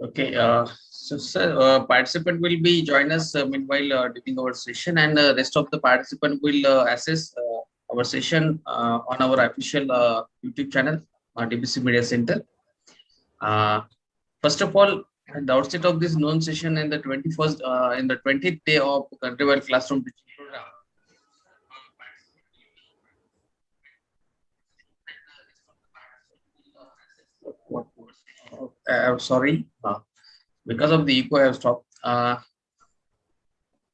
Okay. So, sir, participant will be join us meanwhile during our session, and rest of the participant will assess our session on our official YouTube channel, DBC Media Center. Uh, First of all, at the outset of this known session in the 21st, in the 20th day of countrywide classroom teaching program, what was, sorry, because of the echo, I have stopped.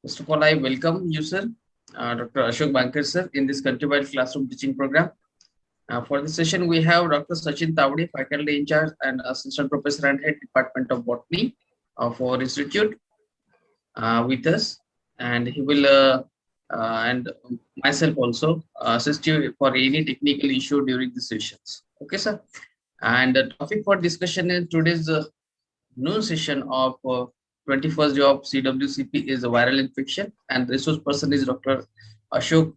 First of all, I welcome you, sir, Dr. Ashok Bankar, sir, in this countrywide classroom teaching program. For this session, we have Dr. Sachin Tawdi, faculty in charge and assistant professor and head department of botany of our institute, with us, and he will and myself also assist you for any technical issue during the sessions. Okay, sir. And the topic for discussion in today's noon session of 21st day of CWCP is a viral infection, and the resource person is Dr. Ashok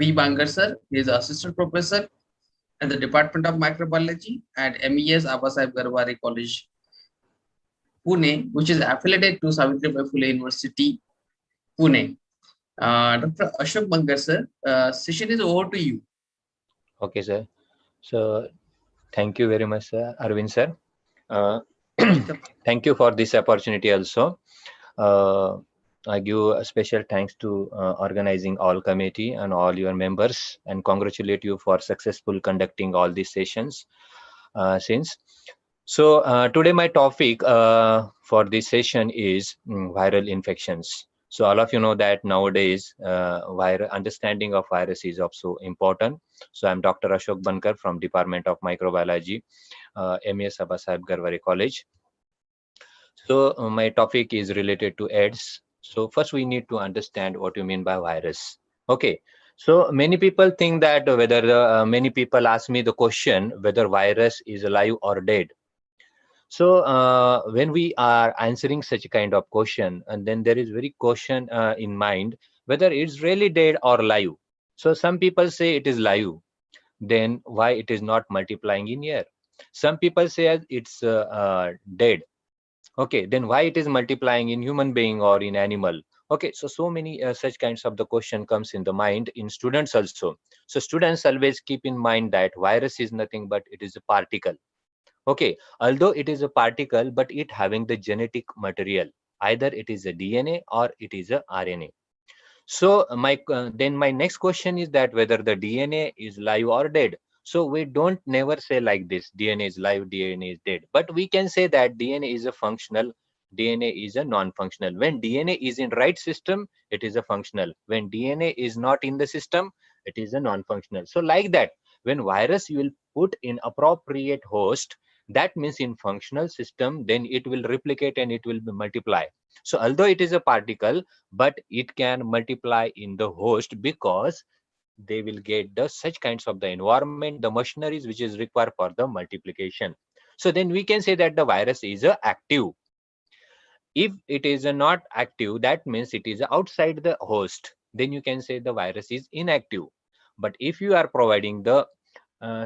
V. Bankar, sir. He is assistant professor at the Department of Microbiology at MES Abasaheb Garware College, Pune, which is affiliated to Savitribai Phule University, Pune. Dr. Ashok Bankar, sir, session is over to you. Okay, sir. So thank you very much, sir, Arvind sir. Uh, Welcome. Thank you for this opportunity also. Uh, I give a special thanks to organizing all committee and all your members and congratulate you for successful conducting all these sessions since. So today my topic for this session is viral infections. So all of you know that nowadays understanding of virus is also important. So I'm Dr. Ashok Bankar from Department of Microbiology, MES Abasaheb Garware College. So my topic is related to AIDS. So first we need to understand what you mean by virus. Okay. So many people think that whether many people ask me the question whether virus is alive or dead. So when we are answering such a kind of question, and then there is very question in mind whether it's really dead or live. So some people say it is live. Then why it is not multiplying in air? Some people say it's dead. Okay, then why it is multiplying in human being or in animal? Okay, so many such kinds of the question comes in the mind in students also. So students always keep in mind that virus is nothing but it is a particle. Okay, although it is a particle, but it having the genetic material. Either it is a DNA or it is a RNA. So then my next question is that whether the DNA is live or dead. So we don't never say like this, DNA is live, DNA is dead. But we can say that DNA is a functional, DNA is a non-functional. When DNA is in right system, it is a functional. When DNA is not in the system, it is a non-functional. So like that, when virus you will put in appropriate host, that means in functional system, then it will replicate and it will multiply. So although it is a particle, but it can multiply in the host because they will get the such kinds of the environment, the machineries which is required for the multiplication. So then we can say that the virus is active. If it is not active, that means it is outside the host. Then you can say the virus is inactive. But if you are providing the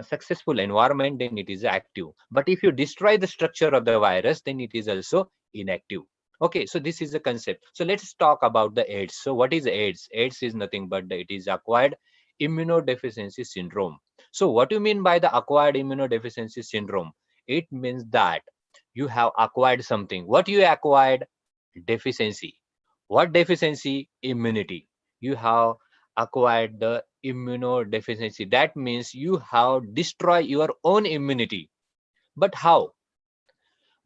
successful environment, then it is active. But if you destroy the structure of the virus, then it is also inactive. Okay, so this is the concept. So let's talk about the AIDS. So what is AIDS? AIDS is nothing but it is acquired immunodeficiency syndrome. So what do you mean by the acquired immunodeficiency syndrome? It means that you have acquired something. What you acquired? Deficiency. What deficiency? Immunity. You have acquired the immunodeficiency. That means you have destroyed your own immunity. But how?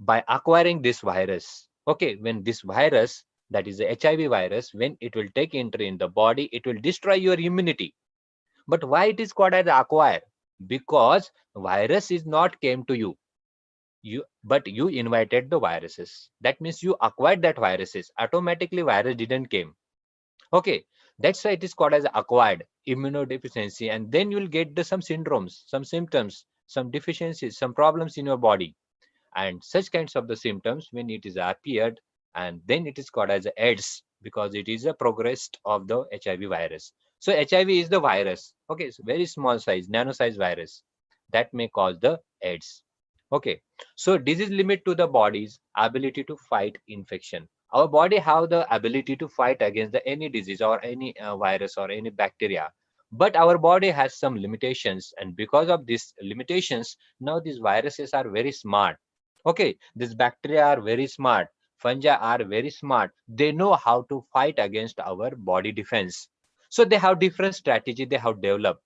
By acquiring this virus. Okay, when this virus, that is the HIV virus, when it will take entry in the body, it will destroy your immunity. But why it is called as acquired? Because virus is not came to you. But you invited the viruses. That means you acquired that viruses. Automatically virus didn't came. Okay, that's why it is called as acquired immunodeficiency, and then you will get some syndromes, some symptoms, some deficiencies, some problems in your body, and such kinds of the symptoms when it is appeared, and then it is called as AIDS because it is a progress of the HIV virus. So HIV is the virus. Okay, so very small size, nano size virus that may cause the AIDS. Okay, so disease limit to the body's ability to fight infection. Our body have the ability to fight against the any disease or any virus or any bacteria, but our body has some limitations, and because of these limitations, now these viruses are very smart. Okay, these bacteria are very smart, fungi are very smart. They know how to fight against our body defense. So they have different strategy they have developed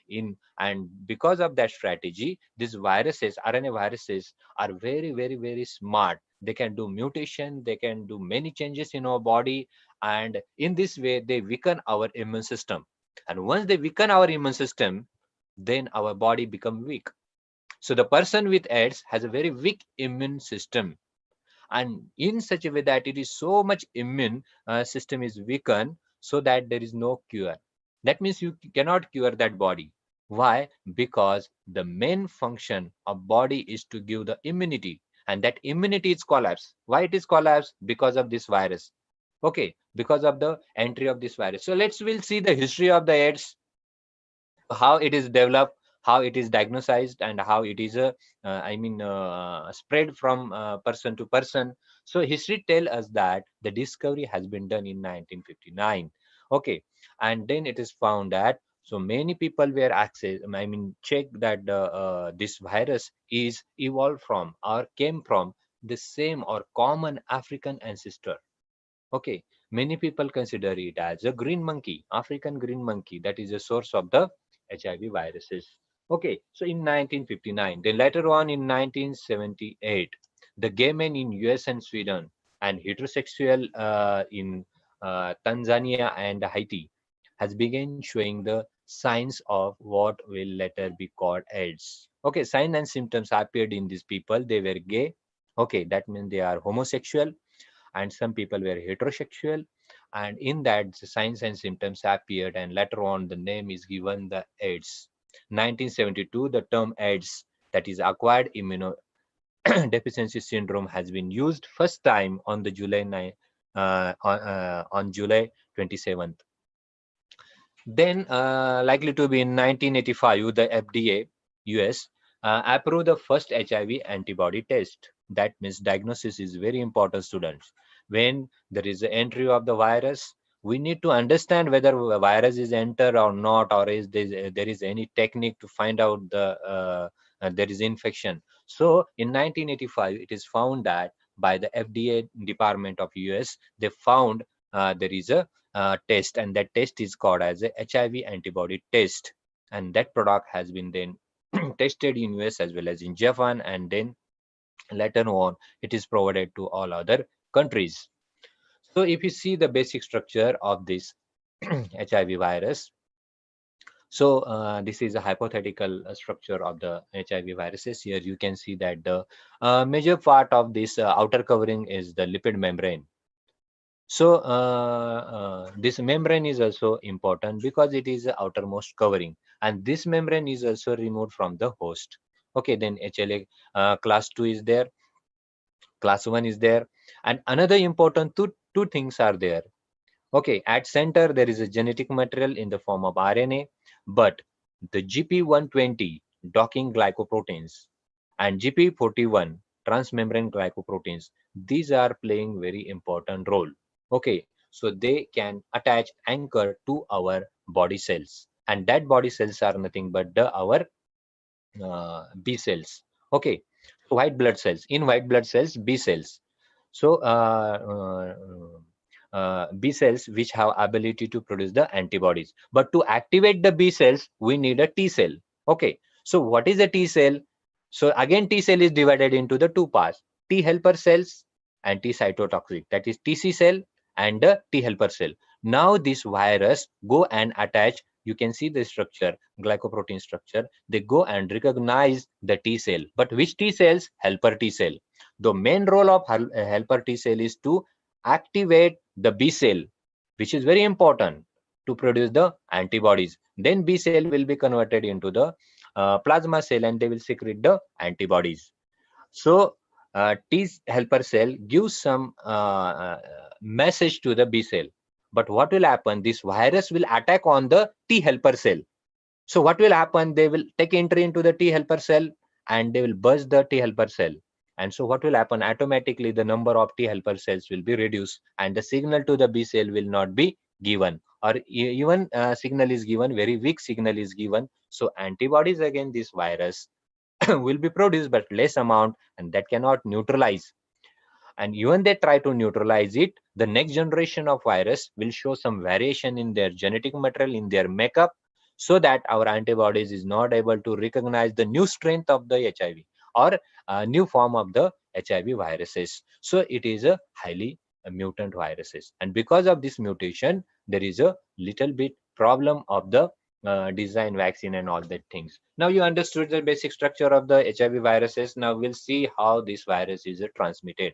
in, and because of that strategy, these viruses, RNA viruses, are very smart. They can do mutation, they can do many changes in our body, and in this way they weaken our immune system. And once they weaken our immune system, then our body become weak. So the person with AIDS has a very weak immune system, and in such a way that it is so much immune system is weakened, so that there is no cure. That means you cannot cure that body. Why? Because the main function of body is to give the immunity, and that immunity is collapsed. Why it is collapsed? Because of this virus. Okay, because of the entry of this virus. So we'll see the history of the AIDS, how it is developed, how it is diagnosed, and how it is spread from person to person. So history tell us that the discovery has been done in 1959. Okay, and then it is found that so many people were access check that this virus is evolved from or came from the same or common African ancestor. Okay, many people consider it as a green monkey, African green monkey, that is the source of the HIV viruses. Okay, so in 1959, then later on in 1978, the gay men in US and Sweden and heterosexual in Tanzania and Haiti has begun showing the signs of what will later be called AIDS. Okay, signs and symptoms appeared in these people. They were gay. Okay, that means they are homosexual, and some people were heterosexual, and in that the signs and symptoms appeared, and later on the name is given the AIDS. 1972, the term AIDS, that is acquired immunodeficiency syndrome, has been used first time on the July 9 on July 27th. Then likely to be in 1985, the FDA US approved the first HIV antibody test. That means diagnosis is very important, students. When there is the entry of the virus, we need to understand whether a virus is entered or not, or is there is any technique to find out there is infection. So in 1985, it is found that by the FDA department of US, they found there is a test, and that test is called as a HIV antibody test, and that product has been then tested in US as well as in Japan, and then later on it is provided to all other countries. So if you see the basic structure of this HIV virus, so this is a hypothetical structure of the HIV viruses. Here you can see that the major part of this outer covering is the lipid membrane. So this membrane is also important because it is the outermost covering, and this membrane is also removed from the host. Okay, then HLA class 2 is there, class 1 is there, and another important two things are there. Okay, at center there is a genetic material in the form of RNA, but the GP120 docking glycoproteins and GP41 transmembrane glycoproteins, these are playing very important role. Okay, so they can attach anchor to our body cells, and that body cells are nothing but our B cells. Okay, white blood cells. In white blood cells, B cells. So B cells which have ability to produce the antibodies. But to activate the B cells, we need a T cell. Okay, so what is a T cell? So again, T cell is divided into the two parts: T helper cells and T cytotoxic. That is TC cell and the T helper cell. Now this virus go and attach. You can see the structure, glycoprotein structure. They go and recognize the T cell. But which T cells? Helper T cell. The main role of helper T cell is to activate the B cell, which is very important to produce the antibodies. Then B cell will be converted into the plasma cell, and they will secrete the antibodies. So T helper cell gives some message to the B cell. But what will happen? This virus will attack on the T helper cell. So what will happen? They will take entry into the T helper cell, and they will burst the T helper cell. And so what will happen? Automatically, the number of T helper cells will be reduced, and the signal to the B cell will not be given, or even signal is given, very weak signal is given. So antibodies against this virus will be produced, but less amount, and that cannot neutralize. And even they try to neutralize it, the next generation of virus will show some variation in their genetic material, in their makeup, so that our antibodies is not able to recognize the new strength of the HIV, or a new form of the HIV viruses. So it is a highly mutant viruses, and because of this mutation, there is a little bit problem of the design vaccine and all that things. Now you understood the basic structure of the HIV viruses. Now we'll see how this virus is transmitted,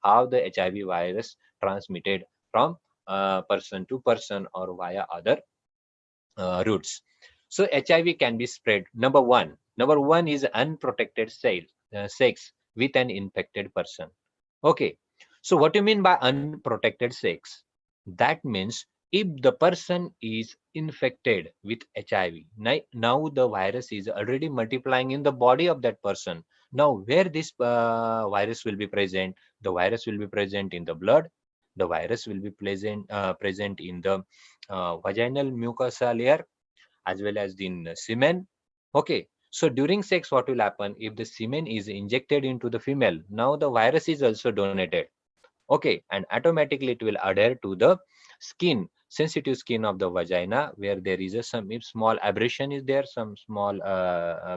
how the HIV virus transmitted from person to person or via other routes. So HIV can be spread. Number one is unprotected sex with an infected person. Okay. So what do you mean by unprotected sex? That means if the person is infected with HIV, now the virus is already multiplying in the body of that person. Now where this virus will be present? The virus will be present in the blood. The virus will be present in the vaginal mucosa layer, as well as in semen. Okay. So during sex, what will happen? If the semen is injected into the female, now the virus is also donated. Okay, and automatically it will adhere to the skin, sensitive skin of the vagina, where there is some, if small abrasion is there, some small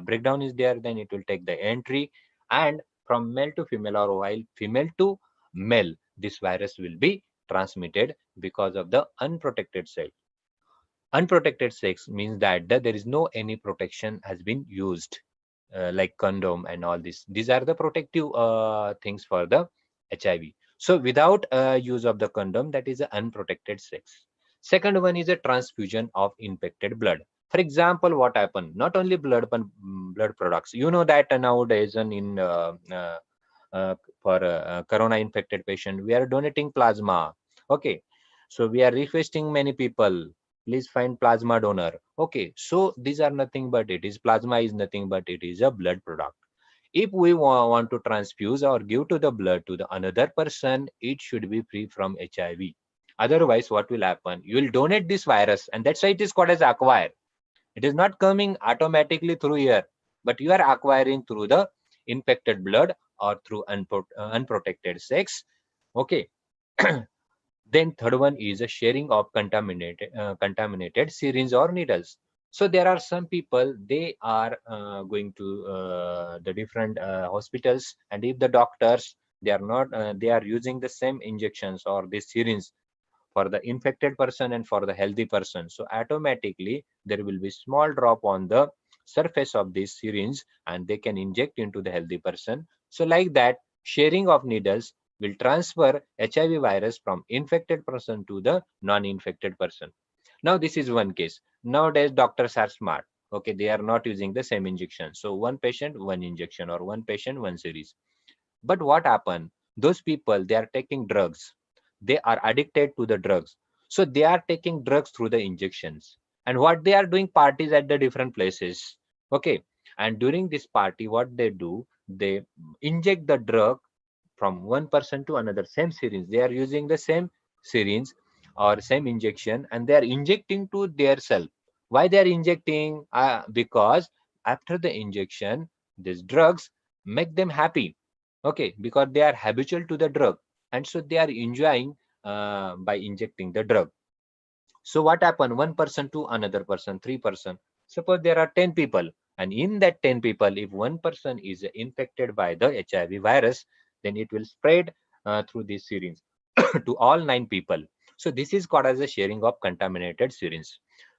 breakdown is there, then it will take the entry, and from male to female, or while female to male, this virus will be transmitted because of the unprotected sex. Unprotected sex means that there is no any protection has been used, like condom and all this. These are the protective things for the HIV. So without use of the condom, that is a unprotected sex. Second one is a transfusion of infected blood. For example, what happened? Not only blood, but blood products. You know that nowadays in for corona infected patient, we are donating plasma. Okay, so we are requesting many people, please find plasma donor. Okay, so these are nothing but it is plasma is nothing but it is a blood product. If we want to transfuse or give to the blood to the another person, it should be free from HIV. Otherwise, what will happen? You will donate this virus, and that's why it is called as acquire. It is not coming automatically through here, but you are acquiring through the infected blood or through unprotected sex. Okay. Then third one is a sharing of contaminated syringe or needles. So there are some people, they are going to the different hospitals, and if the doctors, they are not they are using the same injections or the syringe for the infected person and for the healthy person. So automatically there will be small drop on the surface of this syringe, and they can inject into the healthy person. So like that, sharing of needles will transfer HIV virus from infected person to the non-infected person. Now this is one case. Nowadays doctors are smart. Okay, they are not using the same injection. So one patient, one injection, or one patient, one series. But what happened? Those people, they are taking drugs. They are addicted to the drugs. So they are taking drugs through the injections. And what they are doing, parties at the different places. Okay. And during this party, what they do, they inject the drug from one person to another, same syringe. They are using the same syringe or same injection, and they are injecting to their self. Why they are injecting? Because after the injection, these drugs make them happy. Okay, because they are habitual to the drug, and so they are enjoying by injecting the drug. So what happened? One person to another person, three-person. Suppose there are 10 people, and in that 10 people, if one person is infected by the HIV virus, then it will spread through this syringe to all 9 people. So this is called as a sharing of contaminated syringe.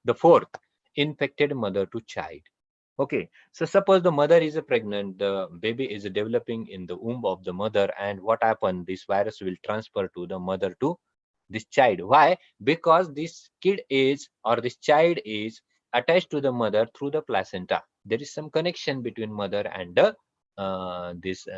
The fourth, infected mother to child. Okay, so suppose the mother is pregnant, the baby is developing in the womb of the mother, and what happened? This virus will transfer to the mother to this child. Why? Because this kid is, or this child is attached to the mother through the placenta. There is some connection between mother and the this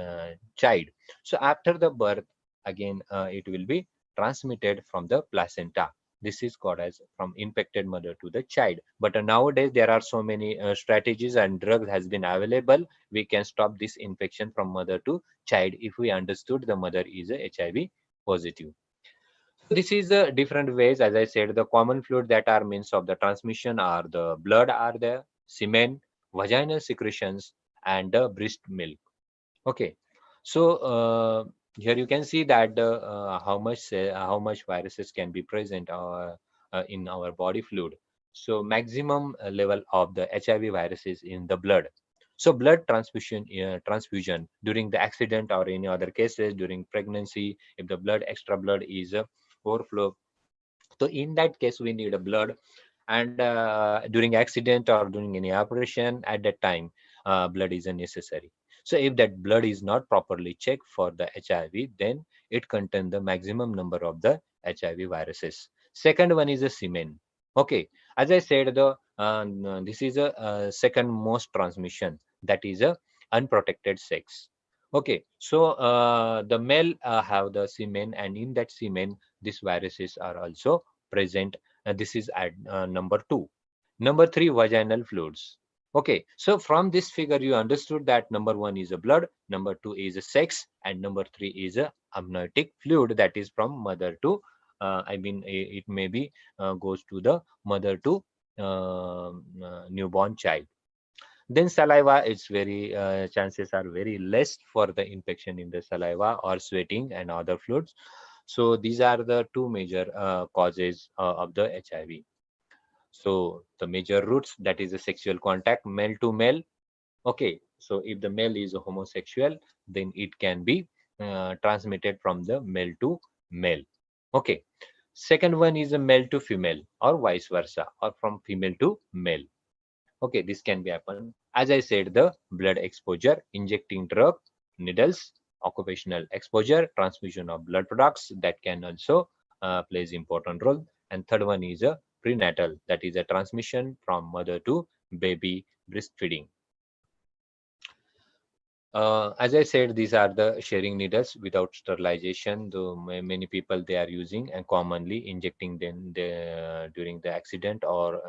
child. So after the birth, again it will be transmitted from the placenta. This is called as from infected mother to the child. But nowadays there are so many strategies and drugs has been available. We can stop this infection from mother to child if we understood the mother is a HIV positive. So this is different ways. As I said, the common fluid that are means of the transmission are the blood, are the semen, vaginal secretions, and the breast milk. Okay, so here you can see that how much viruses can be present in our body fluid. So maximum level of the HIV viruses in the blood. So blood transfusion during the accident or any other cases during pregnancy, if the blood extra blood is overflow, so in that case we need a blood, and during accident or during any operation at that time blood is necessary. So if that blood is not properly checked for the HIV, then it contains the maximum number of the HIV viruses. Second one is a semen. Okay, as I said, the this is a second most transmission, that is a unprotected sex. Okay, so the male have the semen, and in that semen these viruses are also present. This is at number 2. Number 3, vaginal fluids. Okay, so from this figure you understood that number 1 is a blood, number 2 is a sex, and number 3 is a amniotic fluid, that is from mother to it may be goes to the mother to newborn child. Then saliva, it's very chances are very less for the infection in the saliva or sweating and other fluids. So these are the two major causes of the HIV. So the major routes, that is a sexual contact, male to male. Okay, so if the male is a homosexual, then it can be transmitted from the male to male. Okay, second one is a male to female or vice versa, or from female to male. Okay, this can be happen. As I said, the blood exposure, injecting drug, needles, occupational exposure, transfusion of blood products, that can also plays important role. And third one is a prenatal, that is a transmission from mother to baby breastfeeding. As I said, these are the sharing needles without sterilization. Though many people they are using and commonly injecting them during the accident or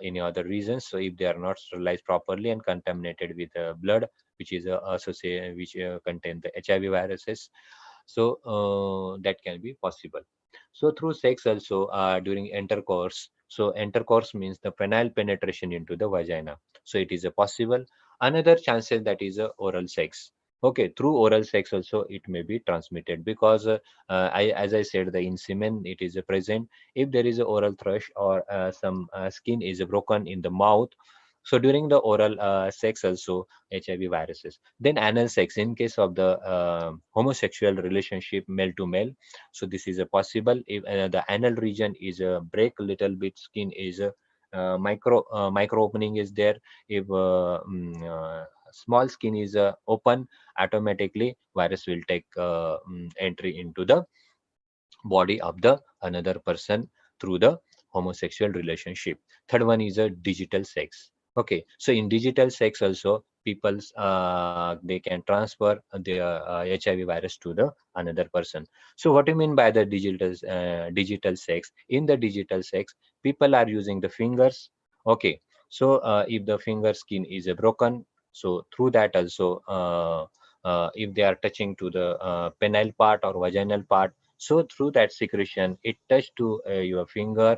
any other reasons. So if they are not sterilized properly and contaminated with blood, which is associated, which contain the HIV viruses, so that can be possible. So through sex also during intercourse. So intercourse means the penile penetration into the vagina. So it is a possible. Another chances, that is oral sex. Okay, through oral sex also it may be transmitted, because as I said, the in semen it is present. If there is a oral thrush or some skin is broken in the mouth, so during the oral sex also HIV viruses. Then anal sex in case of the homosexual relationship, male to male. So this is a possible if the anal region is a break little bit, skin is a micro opening is there. If small skin is open, automatically virus will take entry into the body of the another person through the homosexual relationship. Third one is a digital sex. Okay, so in digital sex also people they can transfer their HIV virus to the another person. So what do you mean by the digital sex? In the digital sex, people are using the fingers. Okay, so if the finger skin is broken, so through that also if they are touching to the penile part or vaginal part, so through that secretion, it touched to your finger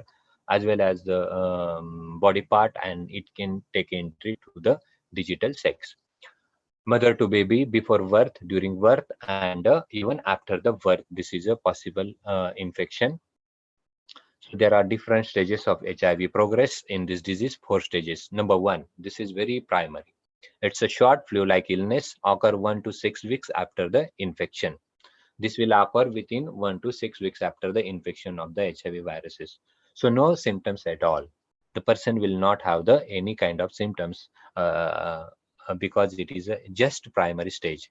as well as the body part, and it can take entry to the digital sex. Mother to baby before birth, during birth, and even after the birth, this is a possible infection. So there are different stages of HIV progress in this disease. 4 stages. Number 1, this is very primary. It's a short flu-like illness, occur 1 to 6 weeks after the infection. This will occur within 1 to 6 weeks after the infection of the HIV viruses. So no symptoms at all. The person will not have the any kind of symptoms because it is a just primary stage.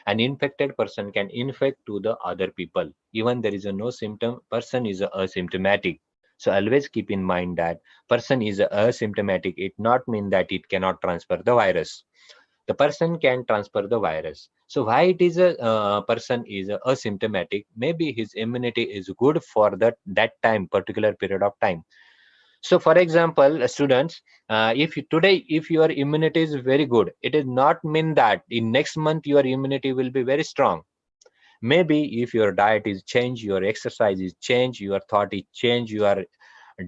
An infected person can infect to the other people. Even there is a no symptom, person is asymptomatic. So always keep in mind that person is asymptomatic. It not mean that it cannot transfer the virus. the person can transfer the virus. So why it is a person is asymptomatic? Maybe his immunity is good for that time, particular period of time. So for example, students, if you, today if your immunity is very good, it is not mean that in next month your immunity will be very strong. Maybe if your diet is changed, your exercise is changed, your thought is changed, you are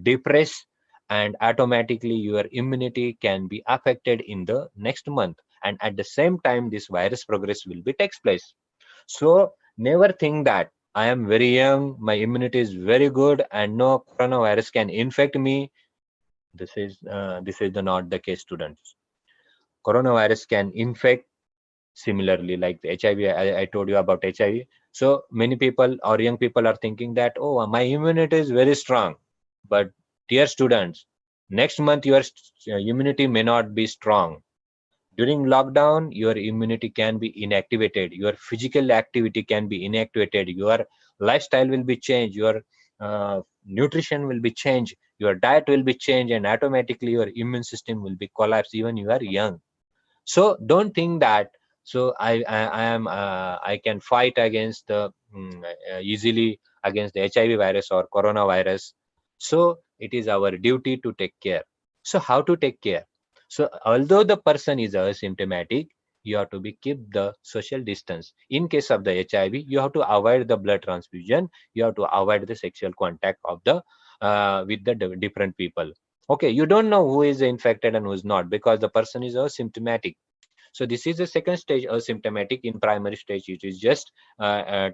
depressed, and automatically your immunity can be affected in the next month, and at the same time this virus progress will be takes place. So never think that I am very young, my immunity is very good and no coronavirus can infect me. This is not the case, students. Coronavirus can infect similarly like the HIV. I told you about HIV. So many people or young people are thinking that, oh, my immunity is very strong. But dear students, next month your immunity may not be strong. During lockdown, your immunity can be inactivated, your physical activity can be inactivated, your lifestyle will be changed, your nutrition will be changed, your diet will be changed, and automatically your immune system will be collapsed even you are young. So don't think that, so I am I can fight against the easily against the HIV virus or coronavirus. So it is our duty to take care. So how to take care? So although the person is asymptomatic, you have to be keep the social distance. In case of the HIV, you have to avoid the blood transfusion, you have to avoid the sexual contact of the with the different people. Okay, you don't know who is infected and who is not, because the person is asymptomatic. So this is the second stage, asymptomatic. In primary stage, it is just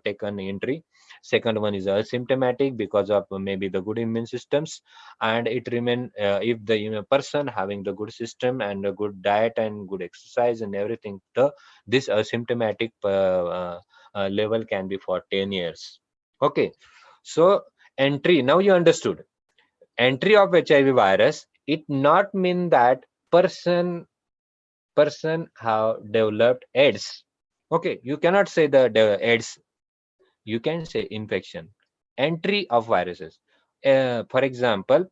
taken entry. Second one is asymptomatic because of maybe the good immune systems, and it remain if the person having the good system and a good diet and good exercise and everything, this asymptomatic level can be for 10 years. Okay, so entry, now you understood. Entry of HIV virus, it not mean that person have developed AIDS. Okay, you cannot say the AIDS, you can say infection. Entry of viruses. For example,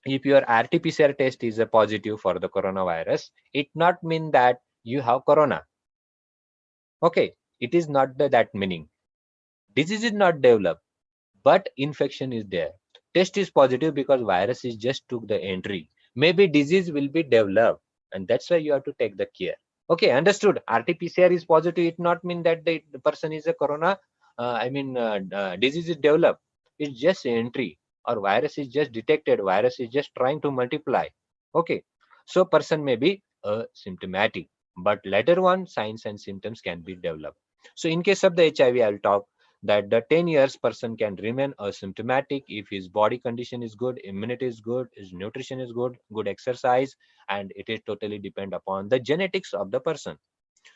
if your RT-PCR test is a positive for the coronavirus, it not mean that you have corona. Okay, it is not that meaning. Disease is not developed, but infection is there. Test is positive because virus is just took the entry. Maybe disease will be developed, and that's why you have to take the care. Okay, understood. RT-PCR is positive. It not mean that the person is a corona. Disease is developed. It's just entry, or virus is just detected. Virus is just trying to multiply. Okay, so person may be symptomatic, but later on signs and symptoms can be developed. So in case of the HIV, I will talk that the 10 years person can remain asymptomatic if his body condition is good, immunity is good, his nutrition is good, good exercise, and it is totally depend upon the genetics of the person.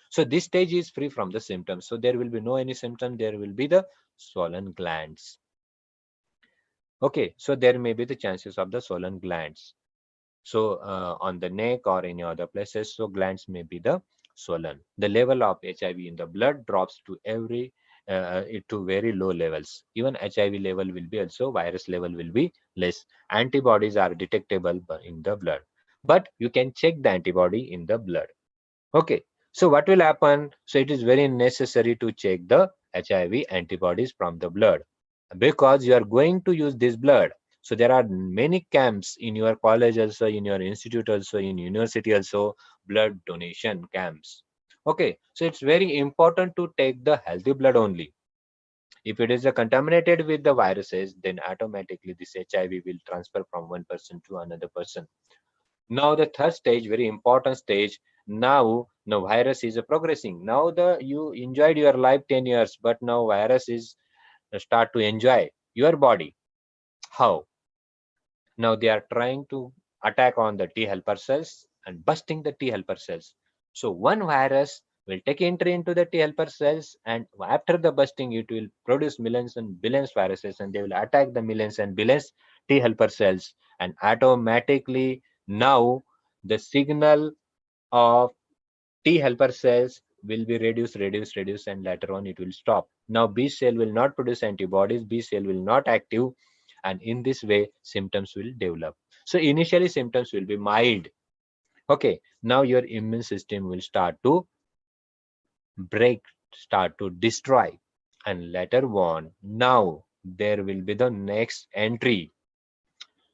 So this stage is free from the symptoms. So there will be no any symptom, there will be the swollen glands. Okay, so there may be the chances of the swollen glands. So on the neck or any other places, so glands may be the swollen. The level of HIV in the blood drops to to very low levels. Even HIV level will be also, virus level will be less. Antibodies are detectable in the blood, but you can check the antibody in the blood. Okay, so what will happen? So it is very necessary to check the HIV antibodies from the blood, because you are going to use this blood. So there are many camps in your college also, in your institute also, in university also, blood donation camps. Okay, so it's very important to take the healthy blood only. If it is contaminated with the viruses, then automatically this HIV will transfer from one person to another person. Now the third stage, very important stage. Now the virus is progressing. Now you enjoyed your life 10 years, but now virus is start to enjoy your body. How? Now they are trying to attack on the T helper cells and busting the T helper cells. So one virus will take entry into the T helper cells, and after the busting, it will produce millions and billions viruses, and they will attack the millions and billions T helper cells, and automatically now the signal of T helper cells will be reduced, and later on it will stop. Now B cell will not produce antibodies, B cell will not active, and in this way symptoms will develop. So initially symptoms will be mild. Okay, now your immune system will start to break, start to destroy, and later on, now there will be the next entry.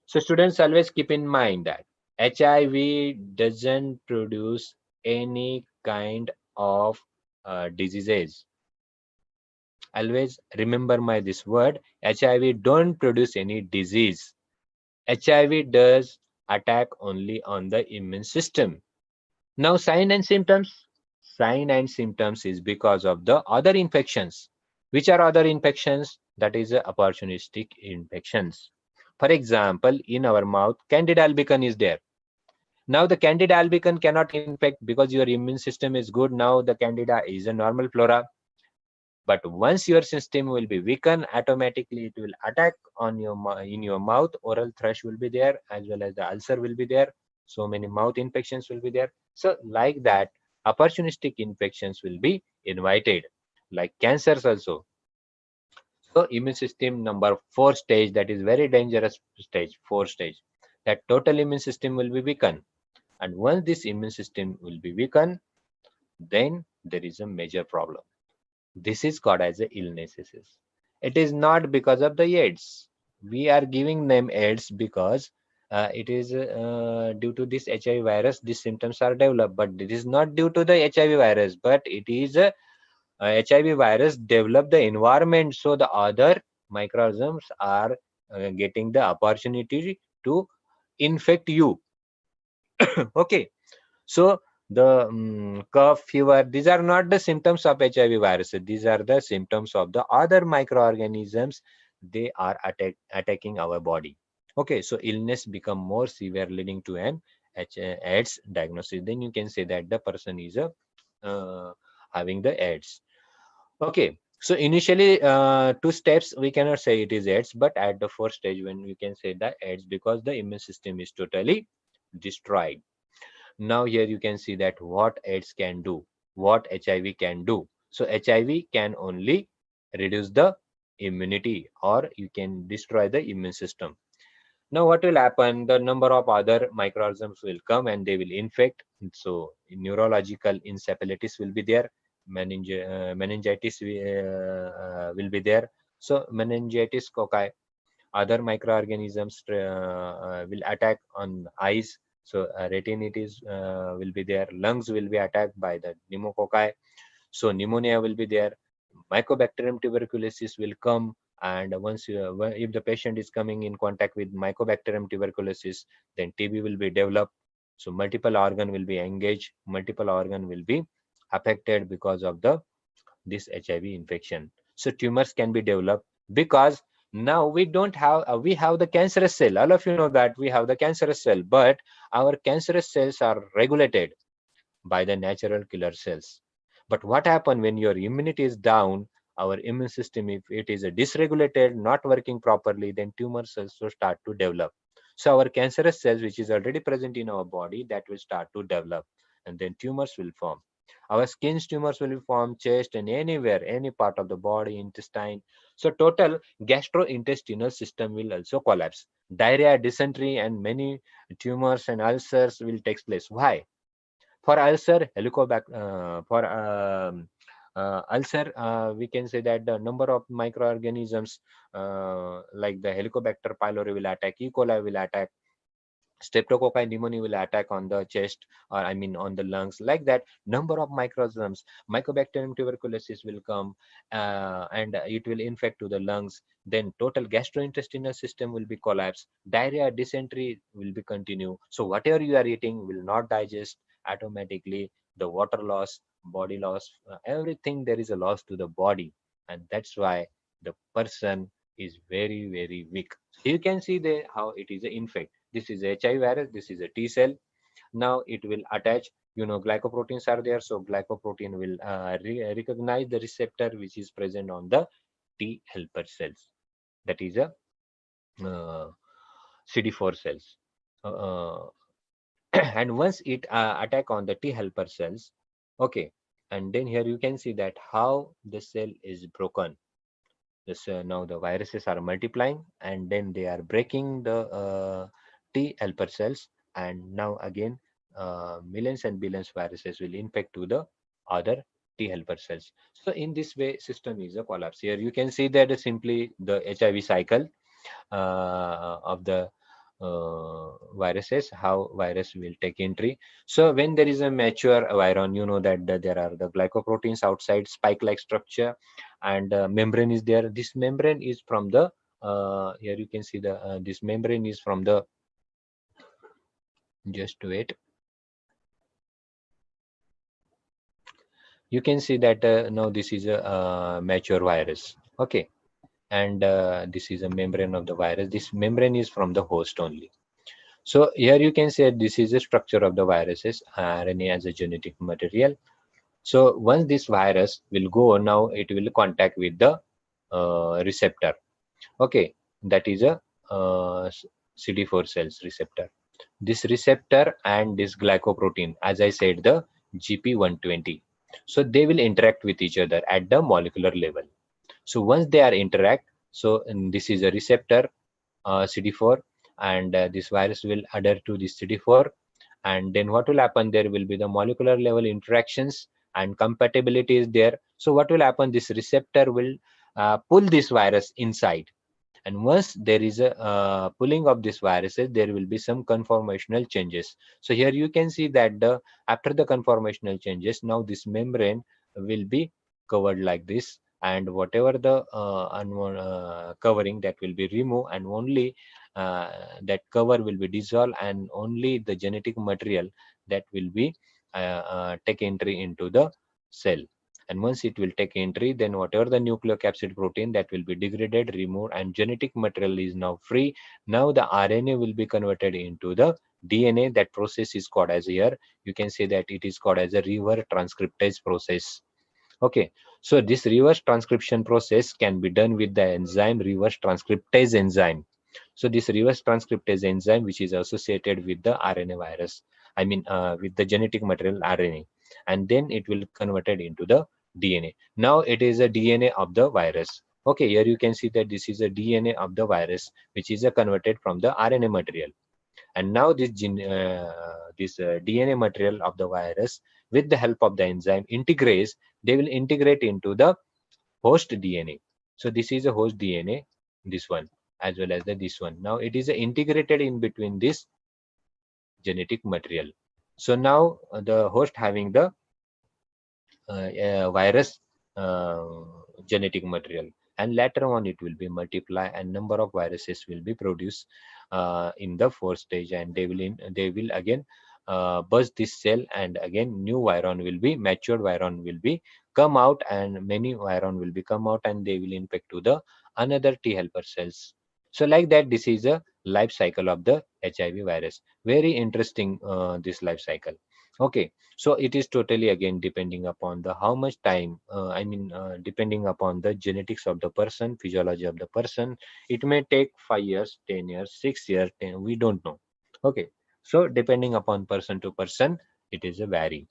So students, always keep in mind that HIV doesn't produce any kind of diseases. Always remember my this word, HIV don't produce any disease. HIV does attack only on the immune system. Now sign and symptoms. Sign and symptoms is because of the other infections. Which are other infections? That is opportunistic infections. For example, in our mouth, Candida albicans is there. Now the Candida albicans cannot infect because your immune system is good. Now the Candida is a normal flora. But once your system will be weakened, automatically it will attack on your in your mouth. Oral thrush will be there, as well as the ulcer will be there. So many mouth infections will be there. So like that, opportunistic infections will be invited, like cancers also. So immune system number 4 stage, that is very dangerous stage, 4 stage, that total immune system will be weakened. And once this immune system will be weakened, then there is a major problem. This is called as a illnesses. It is not because of the AIDS. We are giving them AIDS because it is due to this HIV virus. These symptoms are developed, but it is not due to the HIV virus, but it is HIV virus developed the environment, so the other microorganisms are getting the opportunity to infect you. Okay, so the cough, fever, these are not the symptoms of HIV virus. These are the symptoms of the other microorganisms. They are attacking our body. Okay, so illness become more severe, leading to an AIDS diagnosis. Then you can say that the person is uh, having the AIDS. Okay, so initially 2 steps we cannot say it is AIDS, but at the 4th stage when we can say that AIDS, because the immune system is totally destroyed. Now here you can see that what AIDS can do, what HIV can do. So HIV can only reduce the immunity, or you can destroy the immune system. Now what will happen? The number of other microorganisms will come and they will infect. So neurological encephalitis will be there, meningitis will be there. So meningitis cocci, other microorganisms will attack on eyes. So retinitis will be there. Lungs will be attacked by the pneumococci. So pneumonia will be there. Mycobacterium tuberculosis will come, and once if the patient is coming in contact with Mycobacterium tuberculosis, then TB will be developed. So multiple organ will be engaged, multiple organ will be affected because of the this HIV infection. So tumors can be developed because now we don't have we have the cancerous cell. All of you know that we have the cancerous cell, but our cancerous cells are regulated by the natural killer cells. But what happens when your immunity is down? Our immune system, if it is dysregulated, not working properly, then tumors also start to develop. So our cancerous cells, which is already present in our body, that will start to develop, and then tumors will form. Our skin's tumors will form, chest, and anywhere, any part of the body, intestine. So total gastrointestinal system will also collapse. Diarrhea, dysentery, and many tumors and ulcers will take place. Why? For ulcer, for ulcer, we can say that the number of microorganisms like the Helicobacter pylori will attack, E. coli will attack, Streptococci pneumoniae will attack on the chest, or I mean on the lungs. Like that, number of microorganisms, Mycobacterium tuberculosis will come, and it will infect to the lungs. Then total gastrointestinal system will be collapsed. Diarrhea, dysentery will be continue. So whatever you are eating will not digest automatically. The water loss, body loss, everything, there is a loss to the body, and that's why the person is very weak. So you can see there how it is an infect. This is HIV virus, this is a T cell. Now it will attach, glycoproteins are there. So glycoprotein will recognize the receptor which is present on the T helper cells. That is a CD4 cells. Uh, and once it attack on the T helper cells, okay, and then here you can see that how the cell is broken. This now the viruses are multiplying, and then they are breaking the T helper cells, and now again millions and billions viruses will infect to the other T helper cells. So in this way, system is a collapse. Here you can see that simply the HIV cycle of the viruses, how virus will take entry. So when there is a mature viron, you know that there are the glycoproteins outside, spike-like structure, and membrane is there. This membrane is from the here you can see the this membrane is from the, just wait, you can see that now this is a mature virus. Okay, and this is a membrane of the virus. This membrane is from the host only. So here you can say this is the structure of the viruses, RNA as a genetic material. So once this virus will go, now it will contact with the receptor. Okay, that is a CD4 cells receptor. This receptor and this glycoprotein, as I said, the GP120. So they will interact with each other at the molecular level. So once they are interact, so this is a receptor CD4, and this virus will adhere to this CD4, and then what will happen, there will be the molecular level interactions and compatibility is there. So what will happen, this receptor will pull this virus inside, and once there is a pulling of these viruses, there will be some conformational changes. So here you can see that the after the conformational changes, now this membrane will be covered like this, and whatever the covering, that will be removed, and only uh, that cover will be dissolved, and only the genetic material that will be take entry into the cell. And once it will take entry, then whatever the nucleocapsid protein, that will be degraded, removed, and genetic material is now free. Now the RNA will be converted into the DNA. That process is called as, here you can say that it is called as a reverse transcriptase process. Okay, so this reverse transcription process can be done with the enzyme reverse transcriptase enzyme. So this reverse transcriptase enzyme, which is associated with the RNA virus, I mean with the genetic material RNA, and then it will converted into the DNA. Now it is a DNA of the virus. Okay, here you can see that this is a DNA of the virus, which is a converted from the RNA material. And now this DNA material of the virus, with the help of the enzyme integrase, they will integrate into the host DNA. So this is a host DNA, this one, as well as this one. Now it is integrated in between this genetic material. So now the host having the virus genetic material, and later on it will be multiply, and number of viruses will be produced in the fourth stage, and they will again burst this cell, and again new viron will be, matured viron will be come out, and many viron will be come out, and they will infect to the another T helper cells. So like that, this is a life cycle of the HIV virus. Very interesting this life cycle. Okay, so it is totally again depending upon the how much time, depending upon the genetics of the person, physiology of the person. It may take 5 years, 10 years, 6 years, 10, we don't know. Okay, so depending upon person to person, it is a vary.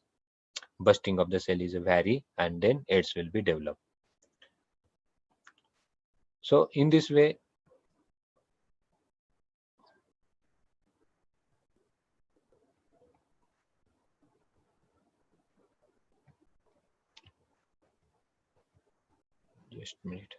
Bursting of the cell is a vary, and then AIDS will be developed. So in this way, just a minute.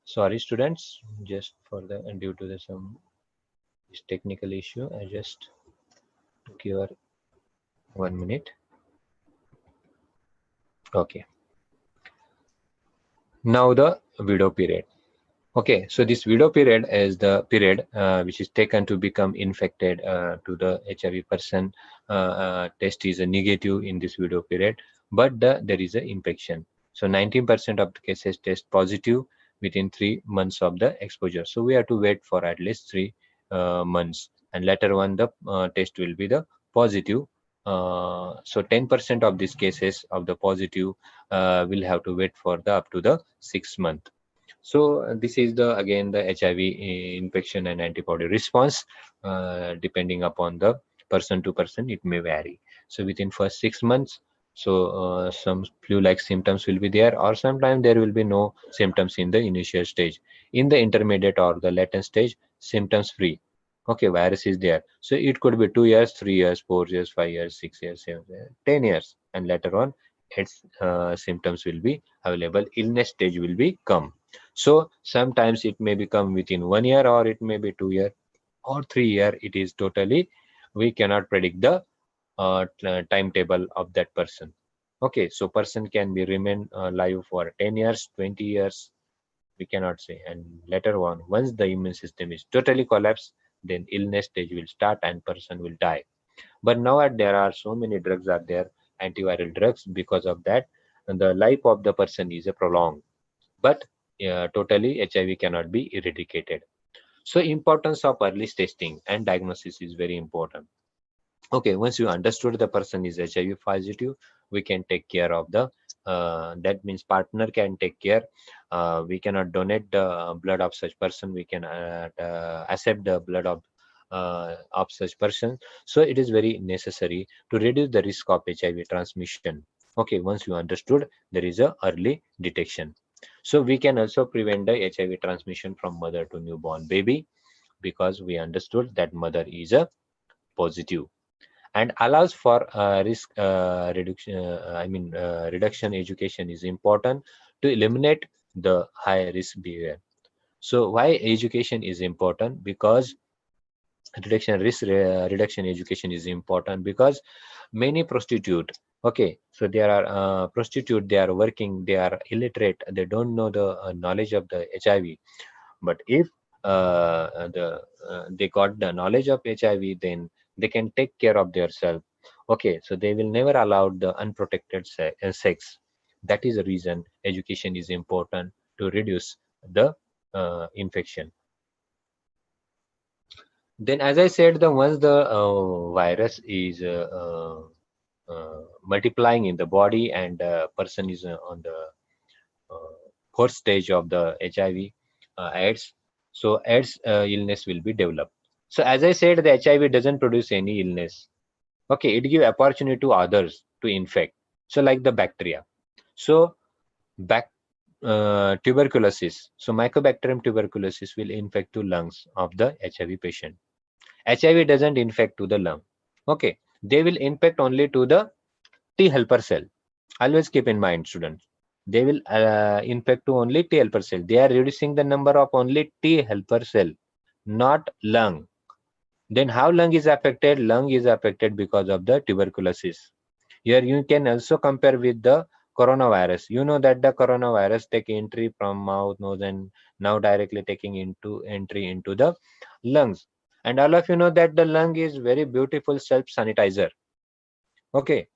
Sorry, students, just for the due to the some this technical issue, I just give her 1 minute. Okay. Now the widow period. Okay, so this widow period is the period which is taken to become infected to the HIV person. Test is a negative in this widow period, but there is an infection. So 19% of the cases test positive within 3 months of the exposure. So we have to wait for at least 3 months, and later on the test will be the positive So 10% of these cases of the positive will have to wait for the up to the 6 month. So this is the again the HIV infection and antibody response. Depending upon the person to person, it may vary. So within first 6 months, so some flu-like symptoms will be there, or sometimes there will be no symptoms in the initial stage. In the intermediate or the latent stage, symptoms free. Okay, virus is there. So it could be 2 years, 3 years, 4 years, 5 years, 6 years, 7 years, 10 years, and later on, its symptoms will be available. Illness stage will be come. So sometimes it may become within 1 year, or it may be 2 year or 3 year. It is totally, we cannot predict the timetable of that person. Okay, so person can be remain live for 10 years, 20 years, we cannot say. And later on, once the immune system is totally collapsed, then illness stage will start and person will die. But now there are so many drugs are there, antiviral drugs. Because of that, the life of the person is prolonged. But totally HIV cannot be eradicated. So importance of early testing and diagnosis is very important. Okay, once you understood the person is HIV positive, we can take care of the that means partner can take care. We cannot donate the blood of such person. We can accept the blood of such person. So it is very necessary to reduce the risk of HIV transmission. Okay, once you understood, there is a early detection. So we can also prevent the HIV transmission from mother to newborn baby, because we understood that mother is a positive, and allows for risk reduction. Reduction education is important to eliminate the high risk behavior. So why education is important? Because reduction education is important because many prostitute. Okay, so there are prostitute, they are working, they are illiterate, they don't know the knowledge of the HIV. But if they got the knowledge of HIV, then they can take care of themselves. Okay, so they will never allow the unprotected sex. That is the reason education is important to reduce the infection. Then, as I said, the once the virus is multiplying in the body, and person is on the uh, fourth stage of the HIV AIDS, so AIDS illness will be developed. So as I said, the HIV doesn't produce any illness. Okay, it give opportunity to others to infect. So like the bacteria. So back tuberculosis. So Mycobacterium tuberculosis will infect to lungs of the HIV patient. HIV doesn't infect to the lung. Okay, they will infect only to the T helper cell. Always keep in mind, students. They will infect to only T helper cell. They are reducing the number of only T helper cell, not lung. Then how lung is affected? Lung is affected because of the tuberculosis. Here you can also compare with the coronavirus. You know that the coronavirus take entry from mouth, nose, and now directly taking into entry into the lungs. And all of you know that the lung is very beautiful self sanitizer. Okay,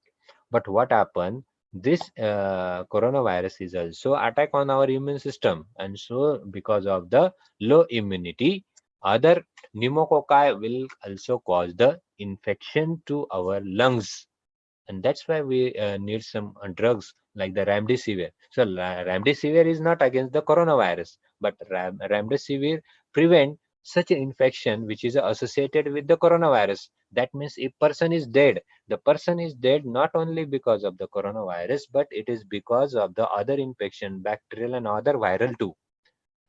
but what happened? This coronavirus is also attack on our immune system, and so because of the low immunity, other pneumococci will also cause the infection to our lungs, and that's why we need some drugs like the remdesivir. So remdesivir is not against the coronavirus, but remdesivir prevent such an infection which is associated with the coronavirus. That means if person is dead, the person is dead not only because of the coronavirus, but it is because of the other infection, bacterial and other viral too.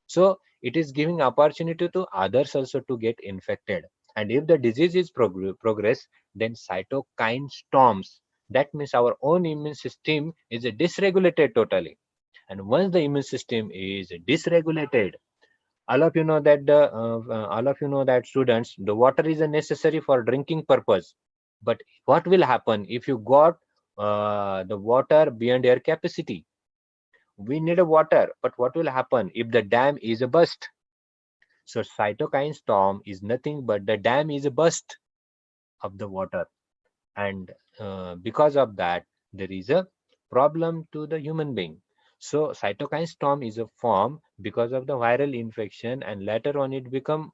So it is giving opportunity to others also to get infected. And if the disease is progress, then cytokine storms. That means our own immune system is dysregulated totally. And once the immune system is dysregulated, all of you know that students, the water is necessary for drinking purpose. But what will happen if you got the water beyond your capacity? We need a water, but what will happen if the dam is a burst? So cytokine storm is nothing but the dam is a burst of the water, and because of that, there is a problem to the human being. So cytokine storm is a form because of the viral infection, and later on it become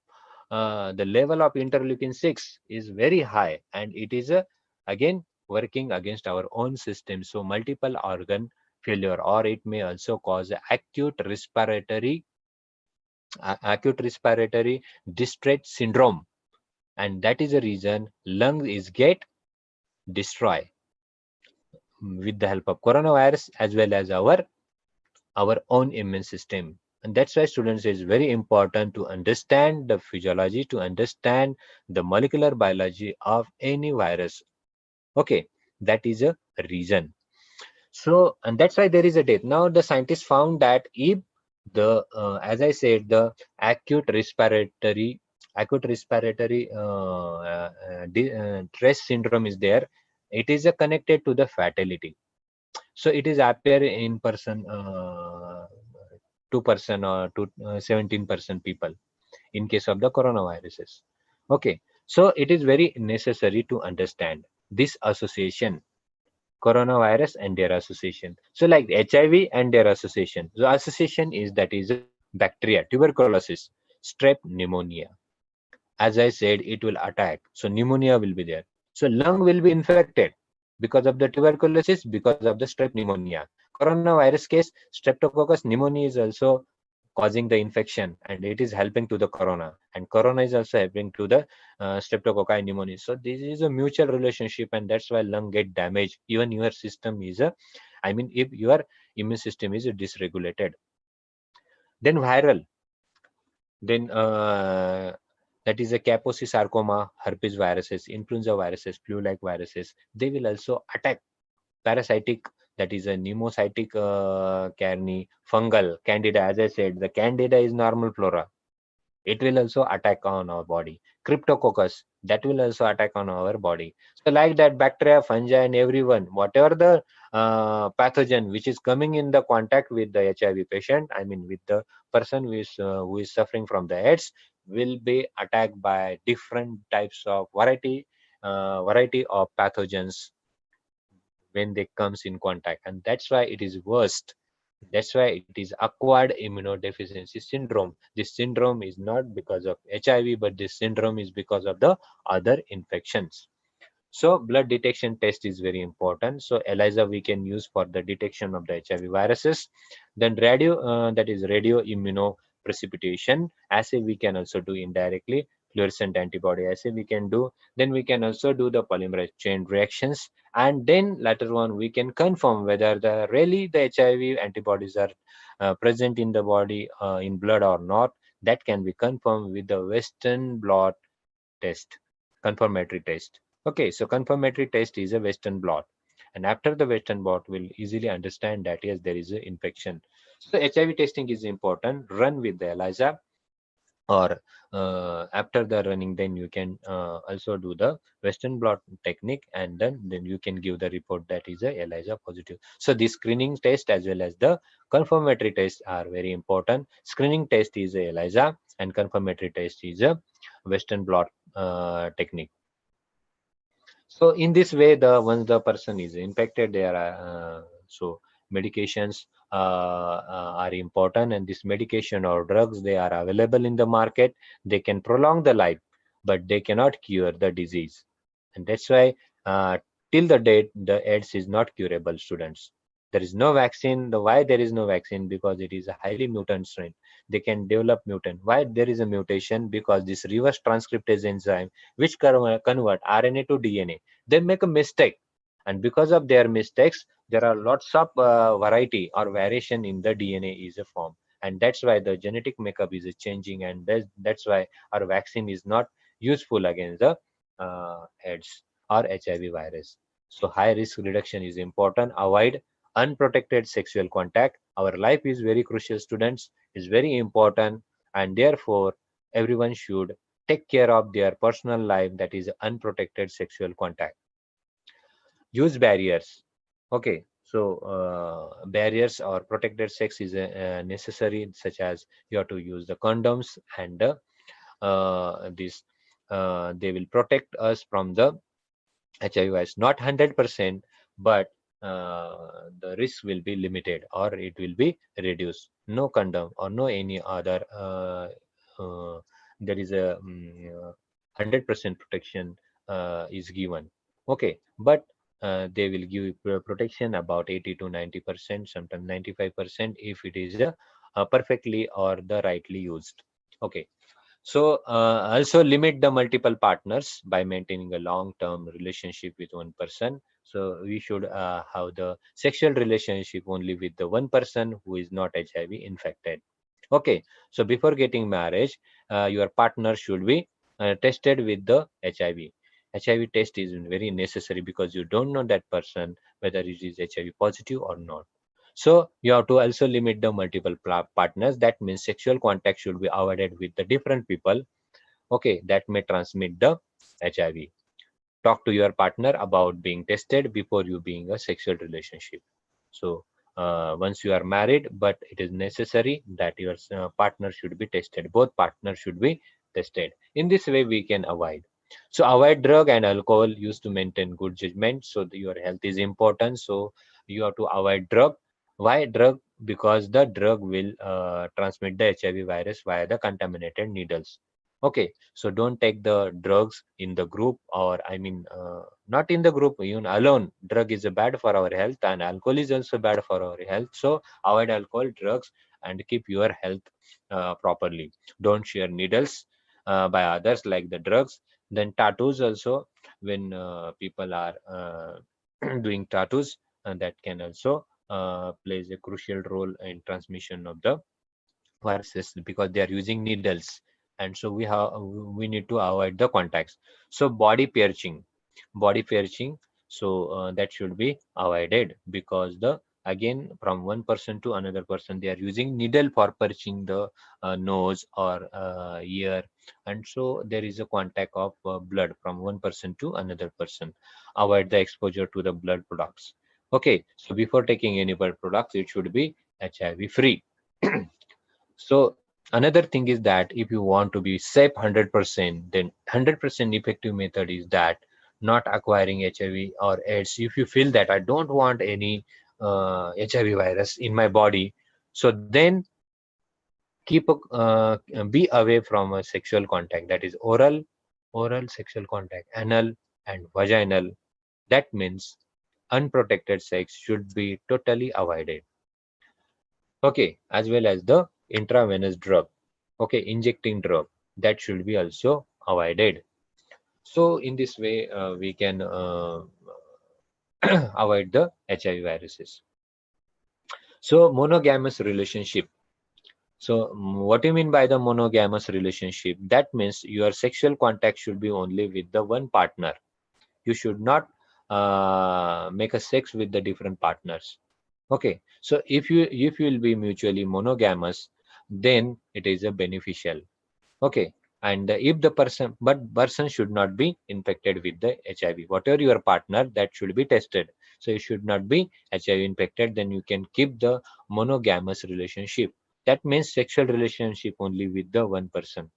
the level of interleukin 6 is very high, and it is a again working against our own system. So multiple organ failure, or it may also cause acute respiratory distress syndrome, and that is the reason lung is get destroyed with the help of coronavirus as well as our own immune system. And that's why students, is very important to understand the physiology, to understand the molecular biology of any virus. Okay, that is a reason. So, and that's why there is a death. Now the scientists found that if the as I said, the acute respiratory stress syndrome is there, it is connected to the fatality. So it is appear in person 2% or 17% people in case of the coronaviruses. Okay, so it is very necessary to understand this association, coronavirus and their association. So like HIV and their association. So association is, that is a bacteria, tuberculosis, strep pneumonia. As I said, it will attack. So pneumonia will be there. So lung will be infected because of the tuberculosis, because of the strep pneumonia. Coronavirus case, streptococcus pneumonia is also causing the infection, and it is helping to the corona, and corona is also helping to the streptococci pneumonia. So this is a mutual relationship, and that's why lung get damaged. Even your system is a, I mean, if your immune system is dysregulated. Then viral, then that is a Kaposi sarcoma, herpes viruses, influenza viruses, flu-like viruses. They will also attack parasitic, that is a pneumocytic carni, fungal, candida. As I said, the candida is normal flora. It will also attack on our body. Cryptococcus, that will also attack on our body. So like that, bacteria, fungi, and everyone, whatever the pathogen which is coming in the contact with the HIV patient, I mean with the person who is suffering from the AIDS, will be attacked by different types of variety of pathogens when they comes in contact, and that's why it is worst. That's why it is acquired immunodeficiency syndrome. This syndrome is not because of HIV, but this syndrome is because of the other infections. So blood detection test is very important. So ELISA we can use for the detection of the HIV viruses. Then that is radio immunoprecipitation assay we can also do indirectly. Fluorescent antibody assay we can do. Then we can also do the polymerase chain reactions, and then later on we can confirm whether the HIV antibodies are present in the body, in blood or not. That can be confirmed with the Western blot test, confirmatory test. Okay, so confirmatory test is a Western blot, and after the Western blot, will easily understand that yes, there is an infection. So HIV testing is important. Run with the ELISA, or after the running, then you can also do the Western blot technique, and then you can give the report that is a ELISA positive. So the screening test as well as the confirmatory test are very important. Screening test is a ELISA, and confirmatory test is a Western blot technique. So in this way, once the person is infected, there are so medications are important, and this medication or drugs, they are available in the market. They can prolong the life, but they cannot cure the disease, and that's why till the date the AIDS is not curable. Students, there is no vaccine. Why there is no vaccine? Because it is a highly mutant strain. They can develop mutant. Why there is a mutation? Because this reverse transcriptase enzyme, which convert RNA to DNA, they make a mistake, and because of their mistakes, there are lots of variety or variation in the DNA is a form, and that's why the genetic makeup is changing, and that's why our vaccine is not useful against the AIDS or HIV virus. So high risk reduction is important. Avoid unprotected sexual contact. Our life is very crucial, students, is very important, and therefore everyone should take care of their personal life, that is unprotected sexual contact. Use barriers. Okay, so barriers or protected sex is necessary, such as you have to use the condoms, and this they will protect us from the HIV virus. Not 100%, but the risk will be limited, or it will be reduced. No condom or no any other uh, there is a 100% protection is given. Okay, but they will give you protection about 80 to 90%, sometimes 95% if it is perfectly or the rightly used. Okay. So also limit the multiple partners by maintaining a long-term relationship with one person. So we should have the sexual relationship only with the one person who is not HIV infected. Okay. So before getting marriage, your partner should be tested with the HIV. HIV test is very necessary because you don't know that person whether it is HIV positive or not. So you have to also limit the multiple partners. That means sexual contact should be avoided with the different people, okay, that may transmit the HIV. Talk to your partner about being tested before you being a sexual relationship. So once you are married, but it is necessary that your partner should be tested. Both partners should be tested. In this way, we can avoid. So avoid drug and alcohol used to maintain good judgment. So your health is important. So you have to avoid drug. Why drug? Because the drug will transmit the HIV virus via the contaminated needles. Okay, so don't take the drugs in the group, or I mean, not in the group, even alone. Drug is bad for our health, and alcohol is also bad for our health. So avoid alcohol, drugs, and keep your health properly. Don't share needles by others like the drugs. Then tattoos also, when people are doing tattoos, and that can also plays a crucial role in transmission of the viruses because they are using needles, and so we need to avoid the contacts. So body piercing, so that should be avoided because the again from one person to another person they are using needle for piercing the nose or ear, and so there is a contact of blood from one person to another person. Avoid the exposure to the blood products. Okay, so before taking any blood products it should be HIV free. So another thing is that if you want to be safe 100%, then 100% effective method is that not acquiring HIV or AIDS. If you feel that I don't want any HIV virus in my body, so then be away from a sexual contact, that is oral sexual contact, anal and vaginal. That means unprotected sex should be totally avoided. Okay, as well as the intravenous drug. Okay, injecting drug, that should be also avoided. So in this way, we can avoid the HIV viruses. So monogamous relationship. So what do you mean by the monogamous relationship? That means your sexual contact should be only with the one partner. You should not make a sex with the different partners. Okay, so if you will be mutually monogamous, then it is a beneficial. Okay, and if the person should not be infected with the HIV. Whatever your partner, that should be tested. So you should not be HIV infected. Then you can keep the monogamous relationship. That means sexual relationship only with the one person.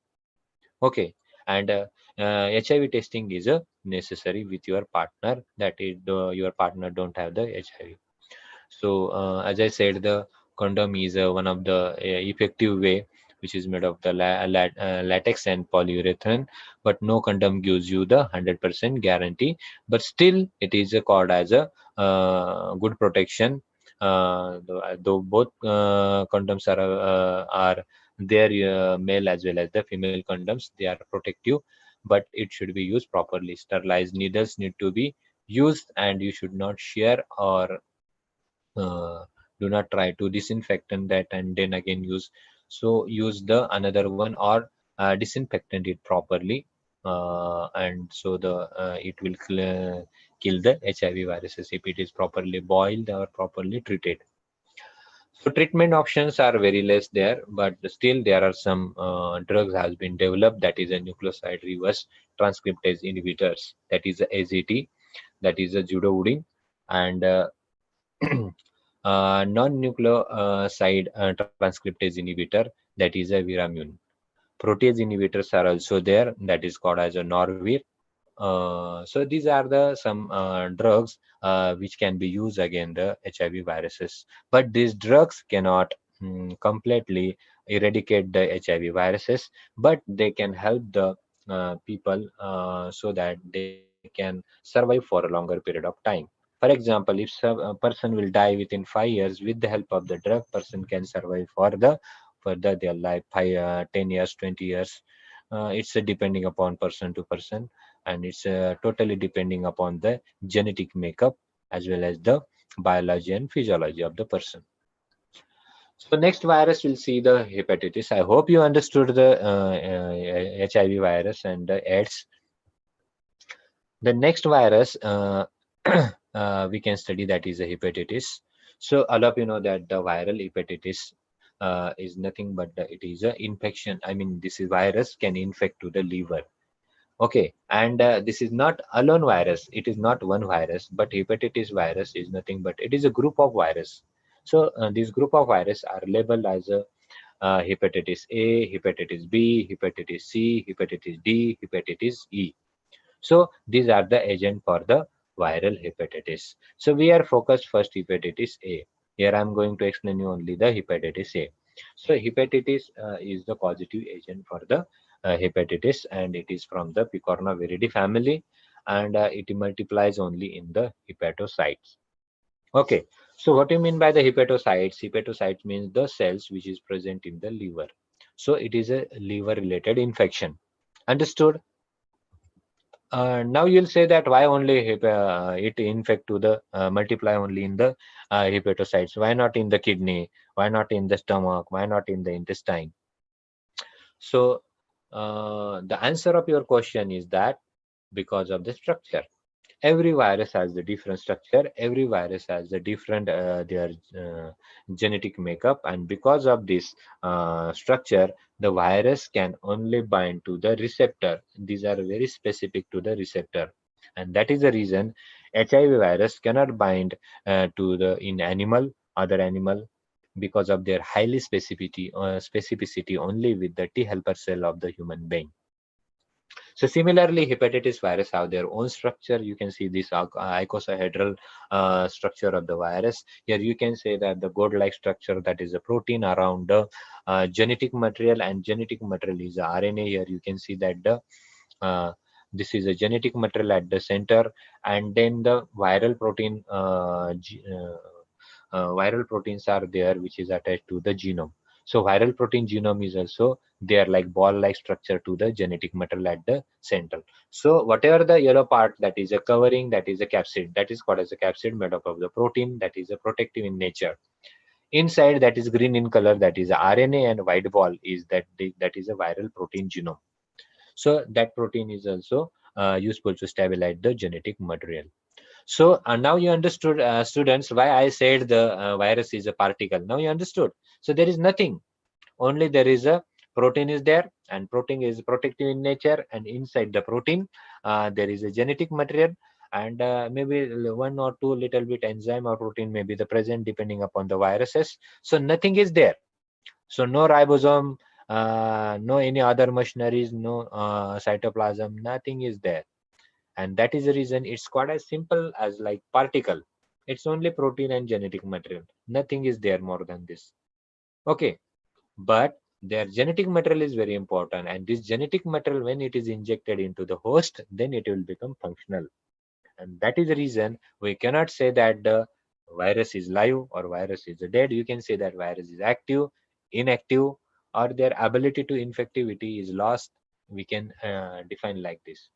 Okay, and HIV testing is necessary with your partner. That is, your partner don't have the HIV. So, as I said, the condom is one of the effective way, which is made of the latex and polyurethane. But no condom gives you the 100% guarantee. But still, it is called as a good protection. Though both condoms are there, male as well as the female condoms, they are protective, but it should be used properly. Sterilized needles need to be used, and you should not share or uh, do not try to disinfectant that and then again use. So use the another one or disinfectant it properly, and so the it will kill the HIV viruses if it is properly boiled or properly treated. So treatment options are very less there, but still there are some drugs has been developed, that is a nucleoside reverse transcriptase inhibitors, that is a AZT, that is a judoudin, and non-nucleoside transcriptase inhibitor, that is a viramune. Protease inhibitors are also there, that is called as a Norvir. So these are the some drugs which can be used against the HIV viruses. But these drugs cannot completely eradicate the HIV viruses, but they can help the people so that they can can survive for a longer period of time. For example, if a person will die within 5 years, with the help of the drug, person can survive for their life 10 years, 20 years. It's depending upon person to person, and it's totally depending upon the genetic makeup as well as the biology and physiology of the person. So next virus will see the hepatitis. I hope you understood the HIV virus and the AIDS. The next virus we can study, that is a hepatitis. So all of you know that the viral hepatitis is nothing but it is a infection. I mean, this is virus can infect to the liver. Okay, and this is not alone virus. It is not one virus, but hepatitis virus is nothing but it is a group of virus. So this group of virus are labeled as a hepatitis A, hepatitis B, hepatitis C, hepatitis D, hepatitis E. So these are the agent for the viral hepatitis. So we are focused first hepatitis A. Here I am going to explain you only the hepatitis A. So hepatitis is the causative agent for the hepatitis, and it is from the picornaviridae family, and it multiplies only in the hepatocytes. Okay, so what do you mean by the hepatocytes? Hepatocytes means the cells which is present in the liver. So it is a liver related infection. Understood? Now you'll say that why only it infect to the multiply only in the hepatocytes? Why not in the kidney? Why not in the stomach? Why not in the intestine? So the answer of your question is that because of the structure. Every virus has a different structure. Every virus has a different their genetic makeup, and because of this structure, the virus can only bind to the receptor. These are very specific to the receptor, and that is the reason HIV virus cannot bind to the in animal other animal, because of their highly specificity only with the T helper cell of the human being. So similarly, hepatitis virus have their own structure. You can see this icosahedral structure of the virus. Here you can say that the gold-like structure, that is a protein around the genetic material, and genetic material is RNA. Here you can see that the this is a genetic material at the center, and then the viral proteins are there which is attached to the genome. So viral protein genome is also they are like ball-like structure to the genetic material at the center. So whatever the yellow part, that is a covering, that is a capsid, that is called as a capsid made up of the protein, that is a protective in nature. Inside, that is green in color, that is RNA, and white ball is that is a viral protein genome. So that protein is also useful to stabilize the genetic material. So now you understood, students, why I said the virus is a particle. Now you understood. So there is nothing, only there is a protein is there, and protein is protective in nature, and inside the protein there is a genetic material, and maybe one or two little bit enzyme or protein may be the present depending upon the viruses. So nothing is there. So no ribosome, no any other machineries, no cytoplasm, nothing is there. And that is the reason it's quite as simple as like particle. It's only protein and genetic material. Nothing is there more than this. Okay, but their genetic material is very important, and this genetic material, when it is injected into the host, then it will become functional. And that is the reason we cannot say that the virus is live or virus is dead. You can say that virus is active, inactive, or their ability to infectivity is lost. We can define like this.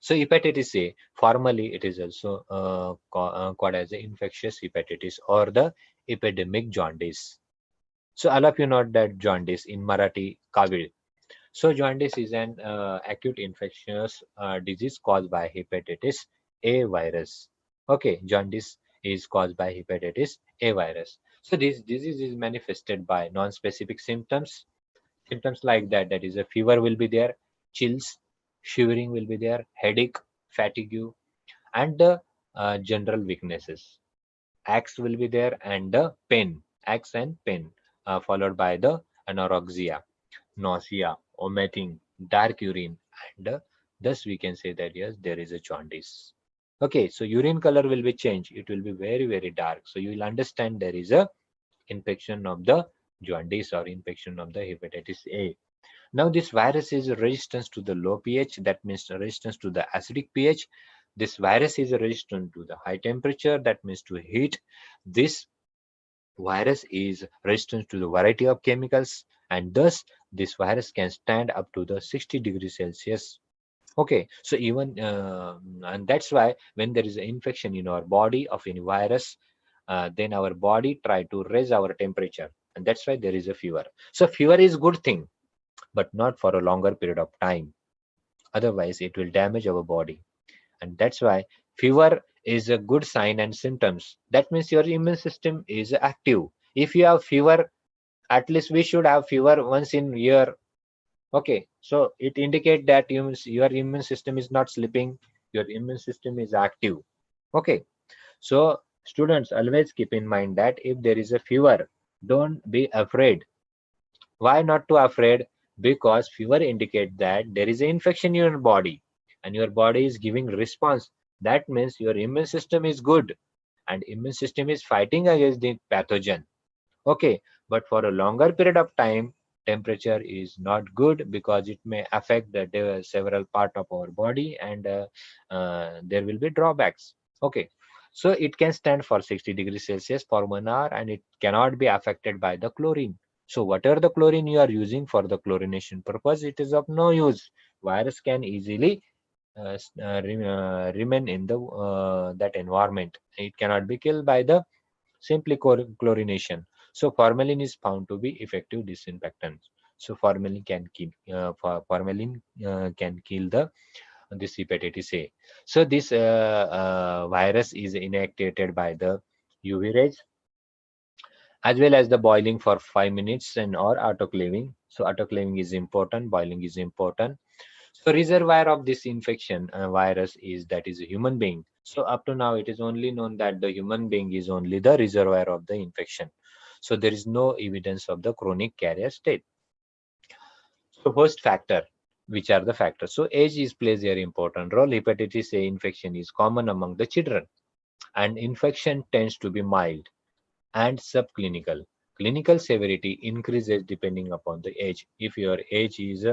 So hepatitis A, formally it is also called as the infectious hepatitis or the epidemic jaundice. So all of you know that jaundice in Marathi, Kavil. So jaundice is an acute infectious disease caused by hepatitis A virus. Okay, jaundice is caused by hepatitis A virus. So this disease is manifested by non-specific symptoms. Symptoms like that is a fever will be there, chills, shivering will be there, headache, fatigue, and the general weaknesses. Aches will be there, and the pain, aches and pain, followed by the anorexia, nausea, vomiting, dark urine, and thus we can say that yes, there is a jaundice. Okay, so urine color will be changed. It will be very, very dark. So you will understand there is a infection of the jaundice or infection of the hepatitis A. Now this virus is resistant to the low pH, that means resistance to the acidic pH. This virus is resistant to the high temperature, that means to heat. This virus is resistant to the variety of chemicals, and thus this virus can stand up to the 60 degrees Celsius. Okay, so even and that's why when there is an infection in our body of any virus, then our body try to raise our temperature, and that's why there is a fever. So fever is good thing, but not for a longer period of time. Otherwise, it will damage our body, and that's why fever is a good sign and symptoms. That means your immune system is active. If you have fever, at least we should have fever once in year. Okay, so it indicates that your immune system is not sleeping, your immune system is active. Okay, so students always keep in mind that if there is a fever, don't be afraid. Why not to afraid? Because fever indicates that there is an infection in your body and your body is giving response. That means your immune system is good and immune system is fighting against the pathogen. Okay, but for a longer period of time, temperature is not good because it may affect the several part of our body, and there will be drawbacks. Okay, so it can stand for 60 degrees Celsius for 1 hour, and it cannot be affected by the chlorine. So whatever the chlorine you are using for the chlorination purpose, it is of no use. Virus can easily remain in the that environment. It cannot be killed by the simply chlorination. So formalin is found to be effective disinfectant. So formalin can kill the this hepatitis A. So this virus is inactivated by the UV rays as well as the boiling for 5 minutes and or autoclaving. So autoclaving is important, boiling is important. So reservoir of this infection virus is that is a human being. So up to now, it is only known that the human being is only the reservoir of the infection. So there is no evidence of the chronic carrier state. So host factor, which are the factors? So age is plays a very important role. Hepatitis A infection is common among the children, and infection tends to be mild and subclinical. Clinical severity increases depending upon the age. If your age is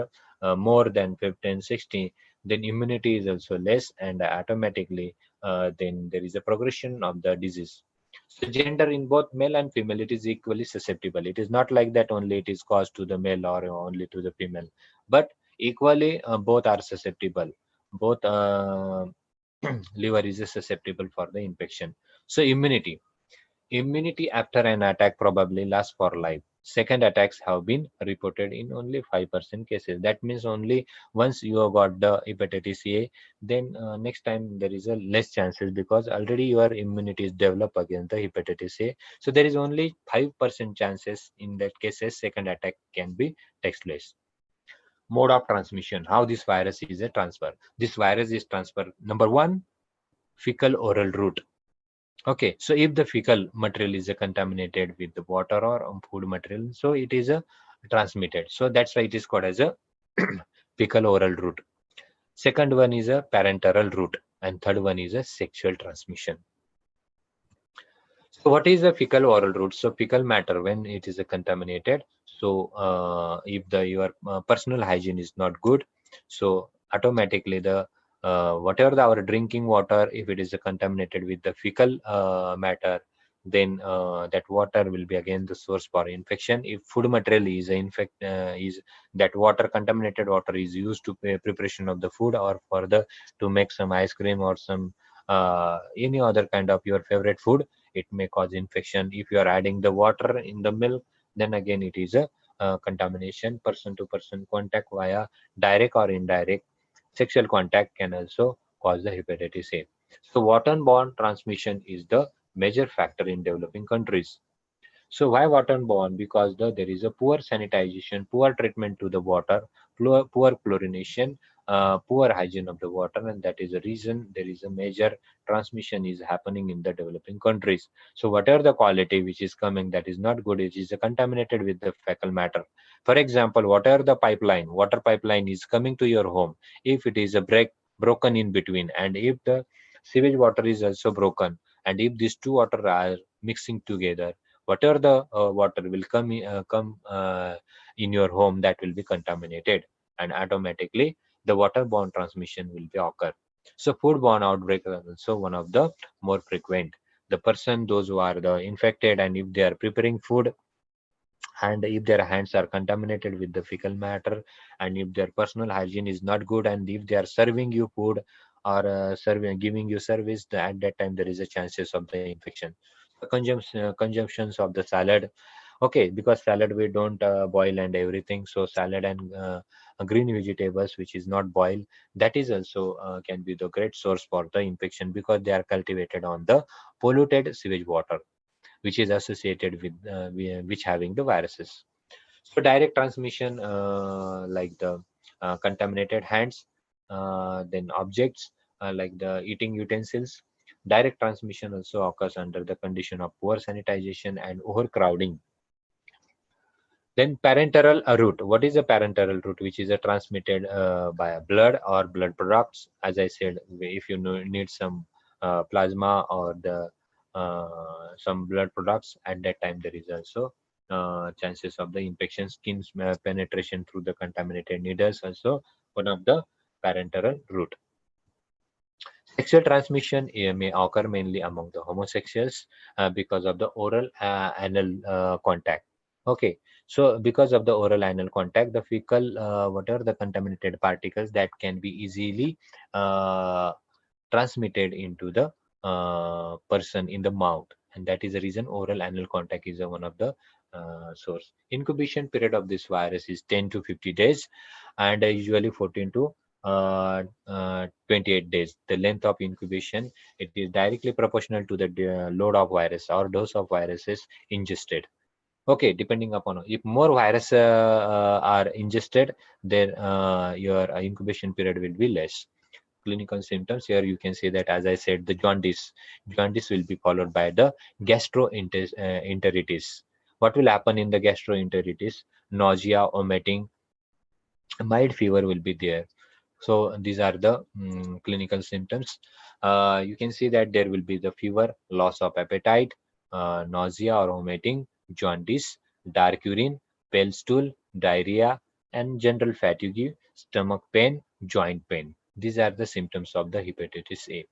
more than 15, 16, then immunity is also less, and automatically then there is a progression of the disease. So gender in both male and female, it is equally susceptible. It is not like that only it is caused to the male or only to the female, but equally both are susceptible. Both liver is susceptible for the infection. So immunity. Immunity after an attack probably lasts for life. Second attacks have been reported in only 5% cases. That means only once you have got the hepatitis A, then next time there is a less chances because already your immunity is developed against the hepatitis A. So there is only 5% chances in that cases second attack can be takes place. Mode of transmission, how this virus is a transfer. This virus is transfer number one, fecal oral route. Okay, so if the fecal material is contaminated with the water or food material, so it is transmitted. So that's why it is called as a fecal oral route. Second one is a parenteral route, and third one is a sexual transmission. So what is a fecal oral route? So fecal matter when it is contaminated. So if the your personal hygiene is not good, so automatically the whatever our drinking water, if it is contaminated with the fecal matter, then that water will be again the source for infection. If food material is is that water, contaminated water is used to preparation of the food or for the to make some ice cream or some any other kind of your favorite food, it may cause infection. If you are adding the water in the milk, then again it is a contamination. Person to person contact via direct or indirect sexual contact can also cause the hepatitis A. So waterborne transmission is the major factor in developing countries. So why waterborne? Because there is a poor sanitization, poor treatment to the water, poor chlorination, poor hygiene of the water, and that is the reason there is a major transmission is happening in the developing countries. So whatever the quality which is coming that is not good, it is contaminated with the fecal matter. For example, whatever the pipeline, water pipeline is coming to your home, if it is a broken in between, and if the sewage water is also broken, and if these two water are mixing together, whatever the water will come in your home, that will be contaminated, and automatically the waterborne transmission will be occur. So foodborne outbreak are also one of the more frequent. The person, those who are the infected, and if they are preparing food, and if their hands are contaminated with the fecal matter, and if their personal hygiene is not good, and if they are serving you food, or serving giving you service, at that time there is a chances of the infection. So consumptions of the salad. Okay, because salad we don't boil and everything, so salad and green vegetables which is not boiled, that is also can be the great source for the infection, because they are cultivated on the polluted sewage water, which is associated with which having the viruses. So direct transmission, like the contaminated hands, then objects like the eating utensils. Direct transmission also occurs under the condition of poor sanitization and overcrowding. Then parenteral route. What is a parenteral route? Which is transmitted by blood or blood products. As I said, if you need some plasma or the some blood products, at that time there is also chances of the infection. Skin penetration through the contaminated needles also one of the parenteral route. Sexual transmission may occur mainly among the homosexuals because of the oral anal contact. Okay, so because of the oral anal contact, the fecal, whatever the contaminated particles, that can be easily uh, transmitted into the person in the mouth, and that is the reason oral anal contact is one of the source. Incubation period of this virus is 10 to 50 days, and usually 14 to 28 days. The length of incubation, it is directly proportional to the load of virus or dose of viruses ingested. Okay, depending upon if more virus are ingested, then your incubation period will be less. Clinical symptoms, here you can see that, as I said, the jaundice will be followed by the gastroenteritis. What will happen in the gastroenteritis? Nausea, vomiting, mild fever will be there. So these are the clinical symptoms. You can see that there will be the fever, loss of appetite, nausea or vomiting, jaundice, dark urine, pale stool, diarrhea, and general fatigue, stomach pain, joint pain. These are the symptoms of the hepatitis A.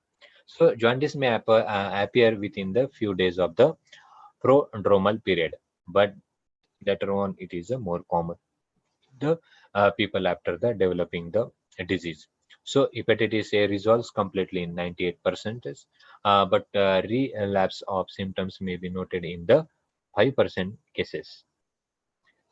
So jaundice may appear within the few days of the prodromal period, but later on it is a more common the people after the developing the disease. So hepatitis A resolves completely in 98%, but relapse of symptoms may be noted in the 5% cases.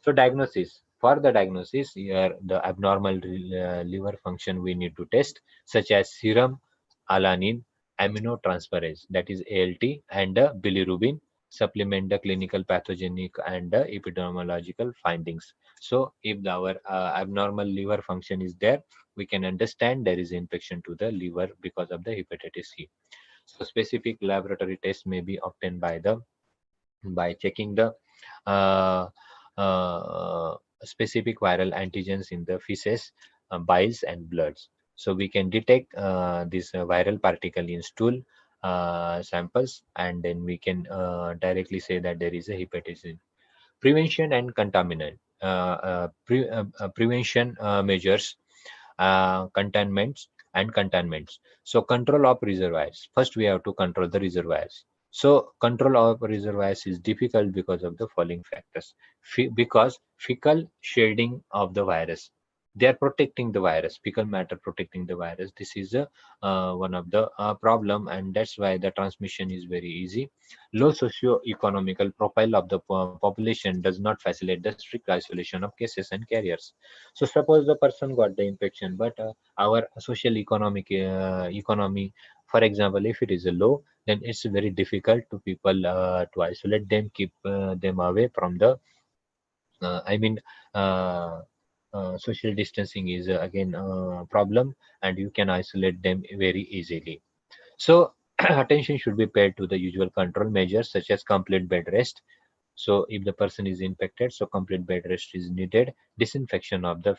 So diagnosis. For the diagnosis, here the abnormal liver function we need to test, such as serum alanine aminotransferase, that is ALT, and bilirubin. Supplement the clinical pathogenic and epidemiological findings. So if our abnormal liver function is there, we can understand there is infection to the liver because of the hepatitis C. So specific laboratory tests may be obtained by checking the uh, specific viral antigens in the feces, biles, and bloods. So we can detect this viral particle in stool samples, and then we can directly say that there is a hepatitis. Prevention and contaminant. Prevention measures, containments and containments. So control of reservoirs. First, we have to control the reservoirs. So control of reservoirs is difficult because of the following factors. Because fecal shading of the virus, they are protecting the virus, fecal matter protecting the virus. This is a one of the problem, and that's why the transmission is very easy. Low socio-economical profile of the population does not facilitate the strict isolation of cases and carriers. So suppose the person got the infection, but our social economic economy, for example, if it is a low, then it's very difficult to people to isolate them, keep them away from the. I mean, uh, social distancing is again a problem, and you can isolate them very easily. So attention should be paid to the usual control measures such as complete bed rest. So if the person is infected, so complete bed rest is needed. Disinfection of the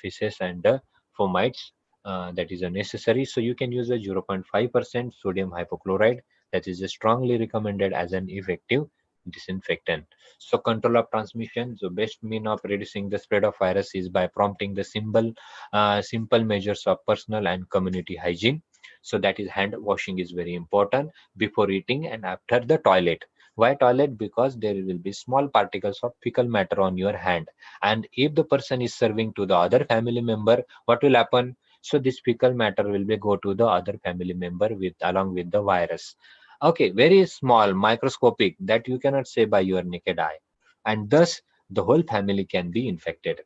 feces and the fomites, that is necessary. So you can use a 0.5% sodium hypochlorite, that is strongly recommended as an effective disinfectant. So control of transmission, the best mean of reducing the spread of virus is by prompting the simple measures of personal and community hygiene. So that is hand washing is very important before eating and after the toilet. Why toilet? Because there will be small particles of fecal matter on your hand, and if the person is serving to the other family member, what will happen? So this fecal matter will be go to the other family member with along with the virus. Okay, very small, microscopic, that you cannot say by your naked eye, and thus the whole family can be infected.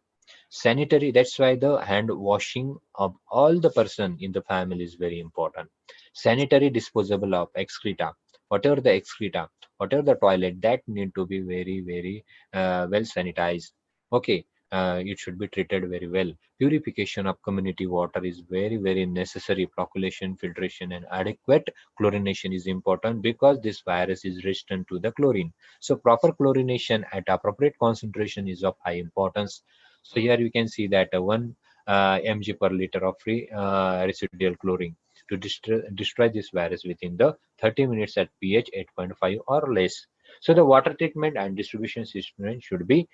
Sanitary, that's why the hand washing of all the person in the family is very important. Sanitary disposable of excreta, whatever the excreta, whatever the toilet, that need to be very well sanitized. Okay, it should be treated very well. Purification of community water is very necessary. Flocculation, filtration, and adequate chlorination is important because this virus is resistant to the chlorine. So proper chlorination at appropriate concentration is of high importance. So here you can see that 1 mg per liter of free residual chlorine to destroy this virus within the 30 minutes at pH 8.5 or less. So the water treatment and distribution system should be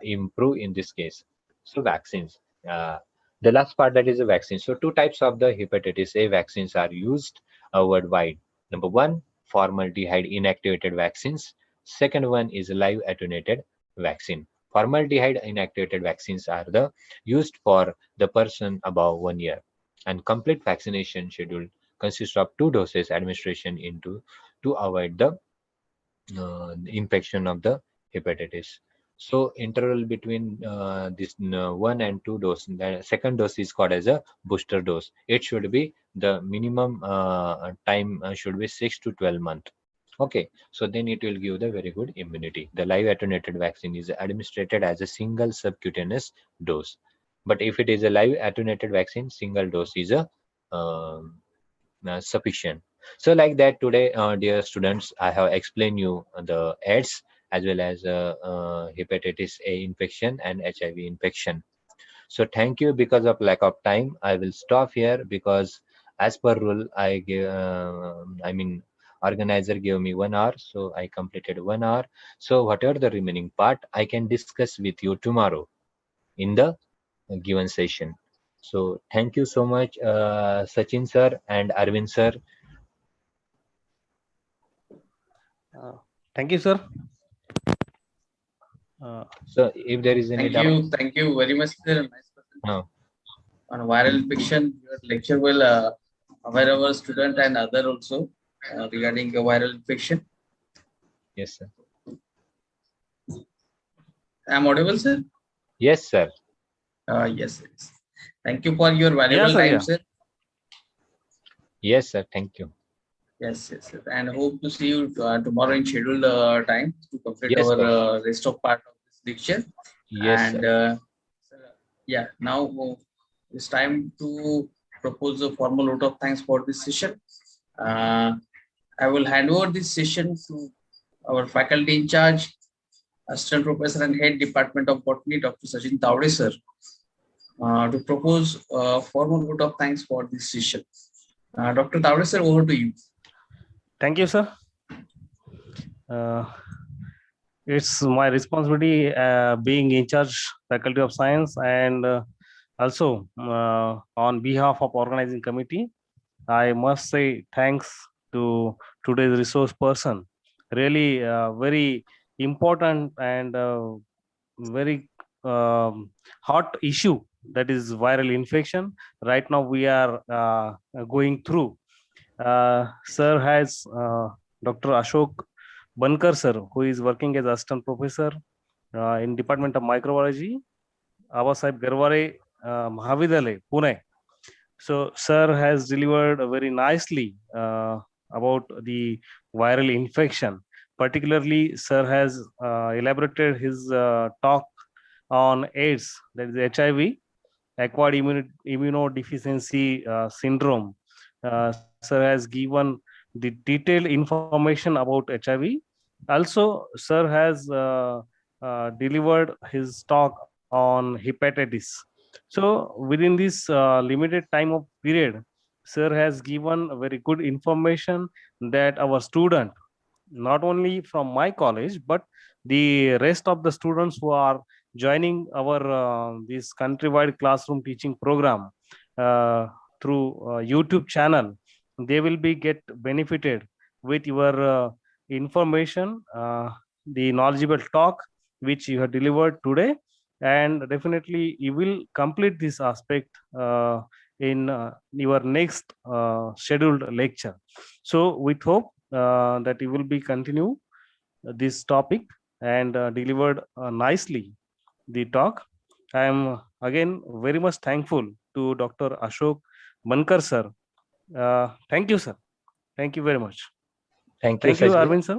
improved in this case. So vaccines. The last part, that is the vaccine. So two types of the hepatitis A vaccines are used worldwide. Number one, formaldehyde inactivated vaccines. Second one is live attenuated vaccine. Formaldehyde inactivated vaccines are the used for the person above 1 year, and complete vaccination schedule consists of 2 doses administration into to avoid the infection of the hepatitis. So interval between this 1 and 2 dose, the second dose is called as a booster dose. It should be the minimum time should be 6 to 12 months. Okay, so then it will give the very good immunity. The live attenuated vaccine is administered as a single subcutaneous dose. But if it is a live attenuated vaccine, single dose is a um, sufficient. So like that today, dear students, I have explained you the AIDS as well as hepatitis A infection and HIV infection. So thank you. Because of lack of time, I will stop here because as per rule, I mean, organizer gave me 1 hour, so I completed 1 hour. So whatever the remaining part, I can discuss with you tomorrow in the given session. So thank you so much, Sachin sir and Arvind sir. Thank you, sir. So if there is any doubt, Thank you very much, sir. Nice no. on viral infection. Your lecture will aware our student and other also regarding viral infection. Yes, sir. I'm audible, sir. Yes, sir. Yes. Thank you for your valuable time, sir. Yes, sir. Thank you. Yes. And hope to see you tomorrow in scheduled time to complete Yes, our rest of part of this lecture. Yes, and yeah, now it's time to propose a formal vote of thanks for this session. I will hand over this session to our faculty in charge, Assistant Professor and Head Department of Botany, Dr. Sachin Tawde, sir, to propose a formal vote of thanks for this session. Dr. Tawde, sir, over to you. Thank you, sir. It's my responsibility being in charge Faculty of Science, and also on behalf of organizing committee, I must say thanks to today's resource person. Really very important and very hot issue, that is viral infection. Right now we are going through. Sir has Dr. Ashok Bankar, sir, who is working as assistant professor in Department of Microbiology, Abasaheb Garware Mahavidyalaya, Pune. So, sir has delivered very nicely about the viral infection. Particularly, sir has elaborated his talk on AIDS, that is HIV, acquired immunodeficiency syndrome. Sir has given the detailed information about HIV. Also, sir has delivered his talk on hepatitis. So, within this limited time of period, sir has given very good information that our student not only from my college, but the rest of the students who are joining our this countrywide classroom teaching program through YouTube channel, they will be get benefited with your information, the knowledgeable talk which you have delivered today, and definitely you will complete this aspect in your next scheduled lecture. So with hope that you will be continue this topic and delivered nicely the talk. I am again very much thankful to Dr. Ashok Bankar sir. Thank you, sir. Thank you very much. Thank you, Thank you, Sajid. Arvind sir.